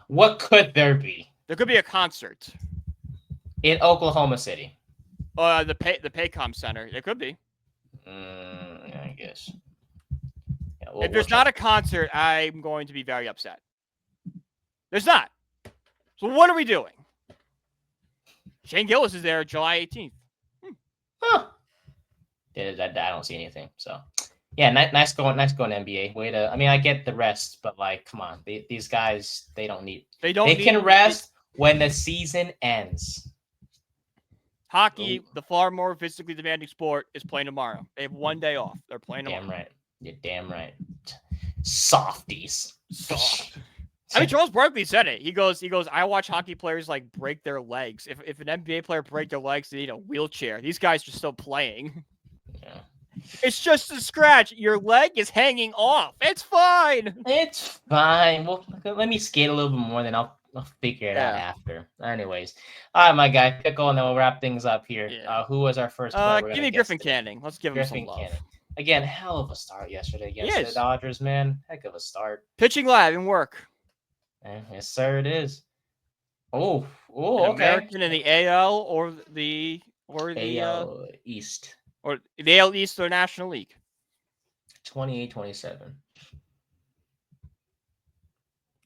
What could there be? There could be a concert in Oklahoma City. The Paycom Center. It could be. I guess. Yeah, if there's not a concert, I'm going to be very upset. There's not. So what are we doing? Shane Gillis is there July 18th. Huh. I don't see anything. So, yeah, nice going NBA. Way to. I mean, I get the rest, but come on, these guys, they don't need. They can rest when the season ends. Hockey, the far more physically demanding sport, is playing tomorrow. They have 1 day off. They're playing tomorrow. Damn right. You're damn right. Softies. Soft. I mean, Charles Barkley said it. He goes, I watch hockey players break their legs. If an NBA player break their legs, they need a wheelchair. These guys are still playing. Yeah. It's just a scratch. Your leg is hanging off. It's fine. It's fine. Well, let me skate a little bit more, then I'll figure it out after. Anyways. All right, my guy. Pick on, and then we'll wrap things up here. Yeah. Who was our first player? Give me Griffin Canning. Let's give him some love. Canning. Again, hell of a start yesterday against the Dodgers, man. Heck of a start. Pitching live in work. Yes, sir, it is. Okay. American in the AL or the AL East. Or the AL East or National League. 28-27.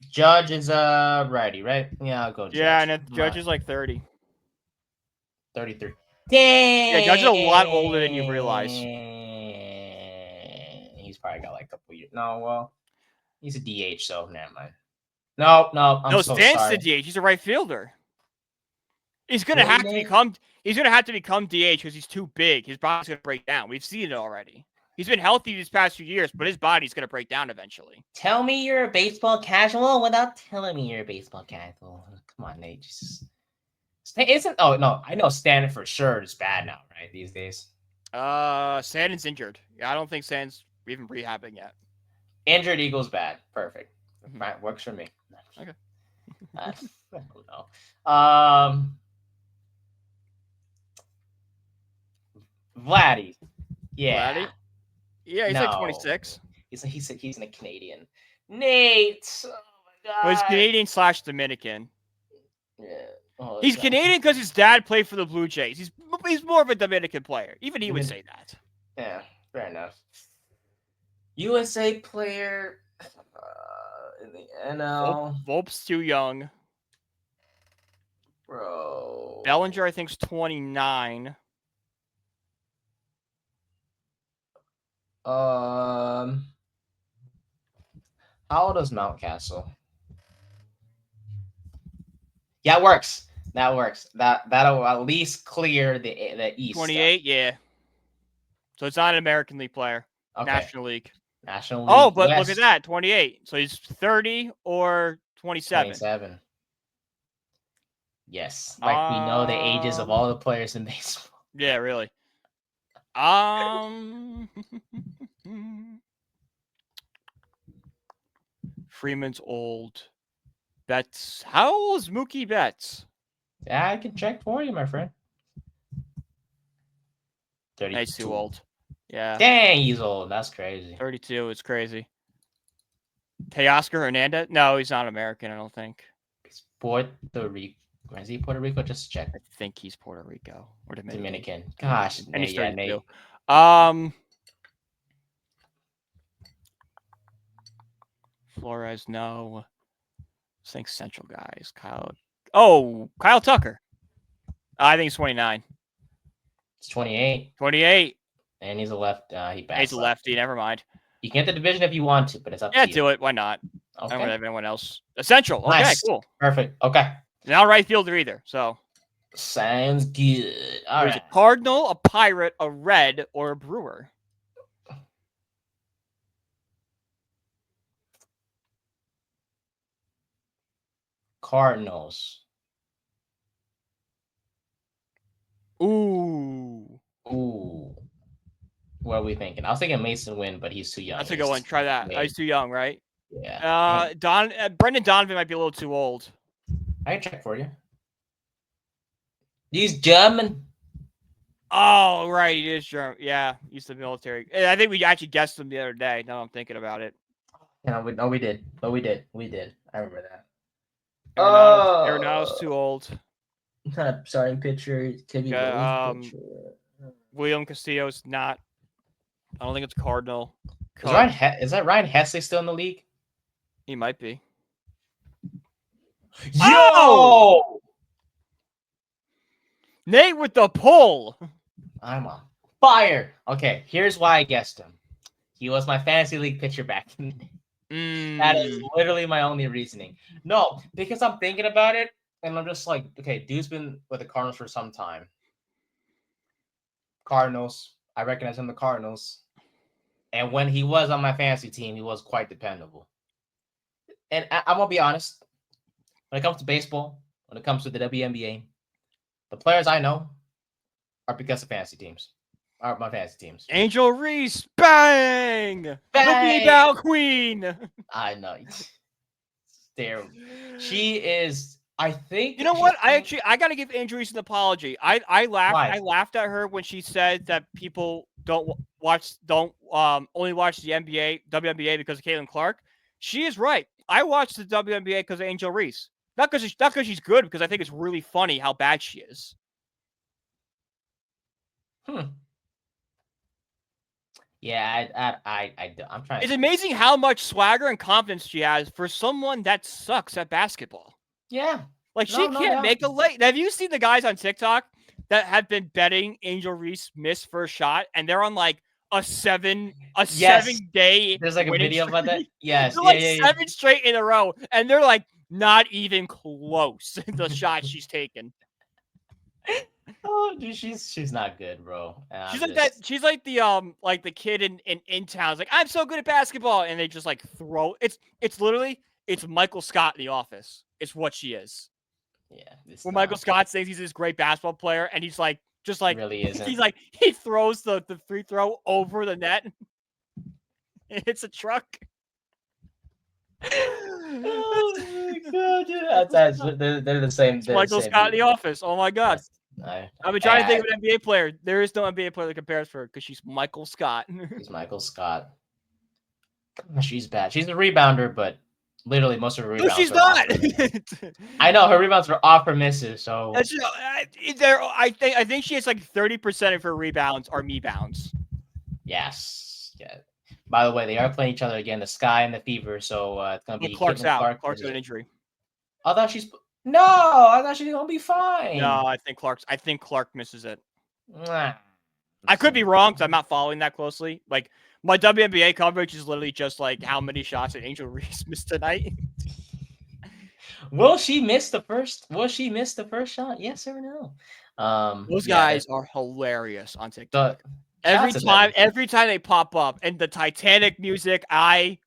Judge is righty, right? Yeah, I'll go Judge. Yeah, and Judge is 30. 33. Dang! Yeah, Judge is a lot older than you realize. He's probably got a couple years. No, well, he's a DH, so never mind. No, I'm so Stan's sorry. the DH. He's a right fielder. He's gonna have to become. He's gonna have to become DH because he's too big. His body's gonna break down. We've seen it already. He's been healthy these past few years, but his body's gonna break down eventually. Tell me you're a baseball casual without telling me you're a baseball casual. Come on, Nate. I know Stan for sure is bad now, right? These days. Stanton's injured. Yeah, I don't think Stan's even rehabbing yet. Injured equals bad. Perfect. Right, works for me. Okay. I don't know. Vladdy. Yeah. Vladdy? Yeah, he's like No. 26. He's a Canadian. Nate. Oh my Well, he's god. Canadian / Dominican. Yeah. Oh, He's Canadian because his dad played for the Blue Jays. He's more of a Dominican player. Even he would say that. Yeah, fair enough. USA player in the NL. Volp's too young. Bro. Bellinger, I think, is 29. How old is Mountcastle? Yeah, it works. That works. That'll at least clear the East. 28, yeah. So it's not an American League player. Okay. National League. National League. Oh, but West. look at that, 28. So he's 30 or 27. 27. Yes, like we know the ages of all the players in baseball. Yeah, really. Freeman's old. Betts. How old is Mookie Betts? Yeah, I can check for you, my friend. 32. He's too old. Yeah. Dang, he's old. That's crazy. 32. It's crazy. Teoscar Hernandez? No, he's not American, I don't think. He's Puerto Rico. Is he Puerto Rico? Just check. I think he's Puerto Rico or Dominican. Gosh. And he's 32. Nate. Flores, no. I think Central guys. Kyle Tucker. I think he's 29. It's 28. 28. And he's a left. He's a lefty. Never mind. You can get the division if you want to, but it's up to you. Yeah, do it. Why not? Okay. I don't have anyone else. Essential. Okay, nice. Cool. Perfect. Okay. Not a right fielder either. So sounds good. All right. A Cardinal, a Pirate, a Red, or a Brewer? Cardinals. Ooh. What are we thinking? I was thinking Mason Wynn, but he's too young. That's a good one. Try that. He's too young, right? Yeah. Brendan Donovan might be a little too old. I can check for you. He's German. Oh, right. He is German. Yeah, he's the military. I think we actually guessed him the other day. Now I'm thinking about it. Yeah, we did. But we did. I remember that. Arenado's too old. Not starting pitcher. Could be pitcher. William Castillo's not. I don't think it's Cardinal. Is that Ryan Hesley still in the league? He might be. Yo! Oh! Nate with the pull. I'm on fire. Okay, here's why I guessed him. He was my fantasy league pitcher back in the day. That is literally my only reasoning. No, because I'm thinking about it, and I'm just like, okay, dude's been with the Cardinals for some time. Cardinals. I recognize him, the Cardinals. And when he was on my fantasy team, he was quite dependable. And I'm going to be honest. When it comes to baseball, when it comes to the WNBA, the players I know are because of fantasy teams. Are my fantasy teams. Angel Reese, bang! Bang! Down Queen. I know. Terrible. She is. I think. You know what? I got to give Angel Reese an apology. I laughed. Why? I laughed at her when she said that people don't only watch the WNBA because of Caitlin Clark. She is right. I watched the WNBA because of Angel Reese. Not because she's good, because I think it's really funny how bad she is. Yeah, I'm trying. It's amazing how much swagger and confidence she has for someone that sucks at basketball. Yeah. Like, she can't make a lay. Have you seen the guys on TikTok that have been betting Angel Reese miss first shot, and they're on like a 7 day? There's like a video about that. Yes. They're like 7 straight in a row, and they're like not even close to the shot she's taken. Oh, dude, she's not good, bro. She's like that. She's like the kid in town. It's like, I'm so good at basketball, and they just like throw. It's literally Michael Scott in The Office. It's what she is. Yeah. When Michael Scott thinks he's this great basketball player, and he's like, just like, really isn't. He's like, he throws the free throw over the net. It's a truck. Oh my god, dude. They're the same. Michael Scott in The Office. Oh my god. I've been trying to think of an NBA player. There is no NBA player that compares for her because she's Michael Scott. She's Michael Scott. She's bad. She's a rebounder, but literally most of her rebounds. No, she's not. I know her rebounds are off her misses. So I think she has like 30% of her rebounds are me bounds. Yes. Yeah. By the way, they are playing each other again, the Sky and the Fever. So it's gonna be Clark's out. Clark. Clark's got an injury. I thought she's gonna be fine. No, I think Clark misses it. I could be wrong because I'm not following that closely. Like my WNBA coverage is literally just like how many shots did Angel Reese miss tonight. Will she miss the first shot? Yes or no? Those guys are hilarious on TikTok. Every time they pop up and the Titanic music, I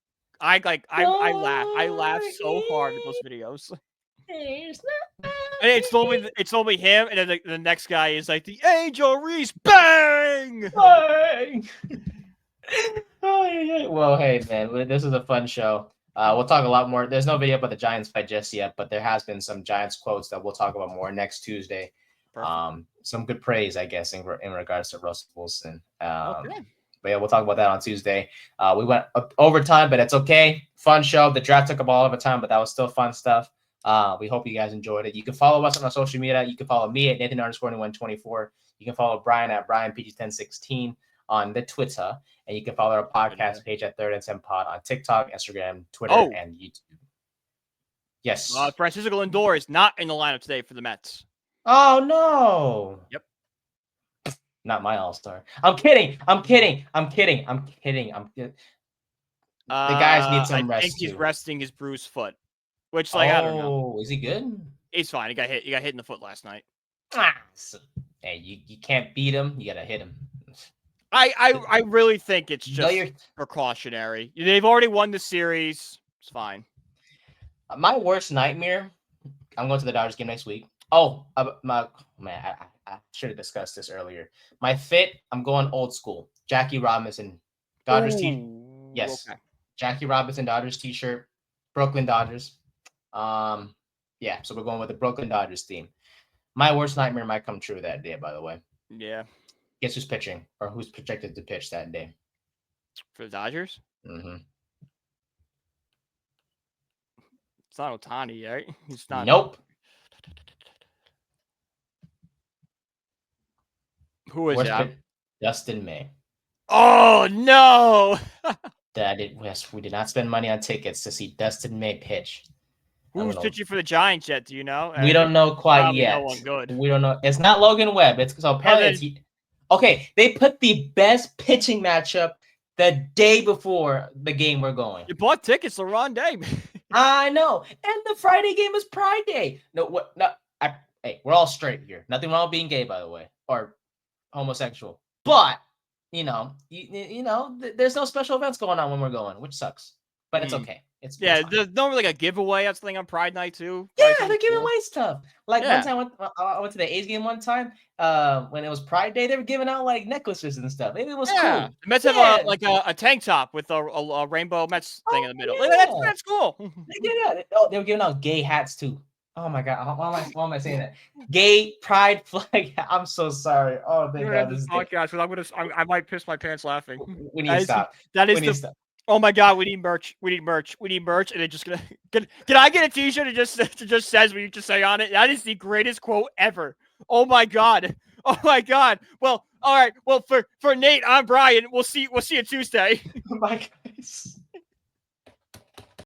laugh. I laugh so hard at those videos. And it's only him, and then the next guy is like the Angel Reese bang. Bang. Oh, yeah. Well, hey man, this is a fun show. We'll talk a lot more. There's no video about the Giants fight just yet, but there has been some Giants quotes that we'll talk about more next Tuesday. Some good praise, I guess, in regards to Russell Wilson. Okay. But yeah, we'll talk about that on Tuesday. We went overtime, but it's okay. Fun show. The draft took up all of the time, but that was still fun stuff. We hope you guys enjoyed it. You can follow us on our social media. You can follow me at Nathan_124. You can follow Brian at BrianPG1016 on the Twitter, and you can follow our podcast page at Third and 10 Pod on TikTok, Instagram, Twitter, and YouTube. Yes. Francisco Lindor is not in the lineup today for the Mets. Oh no. Yep. Not my all-star. I'm kidding. The guys need some rest. I think he's resting his bruised foot. Which, I don't know. Is he good? He's fine. He got hit in the foot last night. Hey, you can't beat him. You gotta hit him. I really think it's just precautionary. They've already won the series. It's fine. My worst nightmare. I'm going to the Dodgers game next week. Oh, I should have discussed this earlier. My fit. I'm going old school. Jackie Robinson, Dodgers team. Yes, okay. Jackie Robinson Dodgers t-shirt. Brooklyn Dodgers. Yeah. So we're going with the Brooklyn Dodgers theme. My worst nightmare might come true that day. By the way. Yeah. Guess who's pitching or who's projected to pitch that day? For the Dodgers? Mm-hmm. It's not Ohtani, right? He's not. Nope. Who is it? Dustin May. Oh, no. We did not spend money on tickets to see Dustin May pitch. Who's pitching for the Giants yet? Do you know? We don't know quite yet. No one good. We don't know. It's not Logan Webb. Okay, they put the best pitching matchup the day before the game we're going. You bought tickets the wrong day. I know. And the Friday game is Pride Day. Hey, we're all straight here. Nothing wrong with being gay, by the way, or homosexual. But, there's no special events going on when we're going, which sucks. But it's okay. There's no like a giveaway or something on Pride Night too. Yeah, they're giving away stuff. Like one time I went to the A's game one time. When it was Pride Day, they were giving out like necklaces and stuff. It was cool. The Mets have a tank top with a rainbow Mets thing in the middle. Yeah. That's cool. They were giving out gay hats too. Oh my god, why am I saying that? Gay pride flag. I'm so sorry. Oh thank God. This podcast. I might piss my pants laughing. We need to stop. Oh my God, we need merch. And it's just gonna can I get a t-shirt that just says what you just say on it? That is the greatest quote ever. Oh my God. Well, all right. Well, for Nate, I'm Brian. We'll see you Tuesday. Bye guys.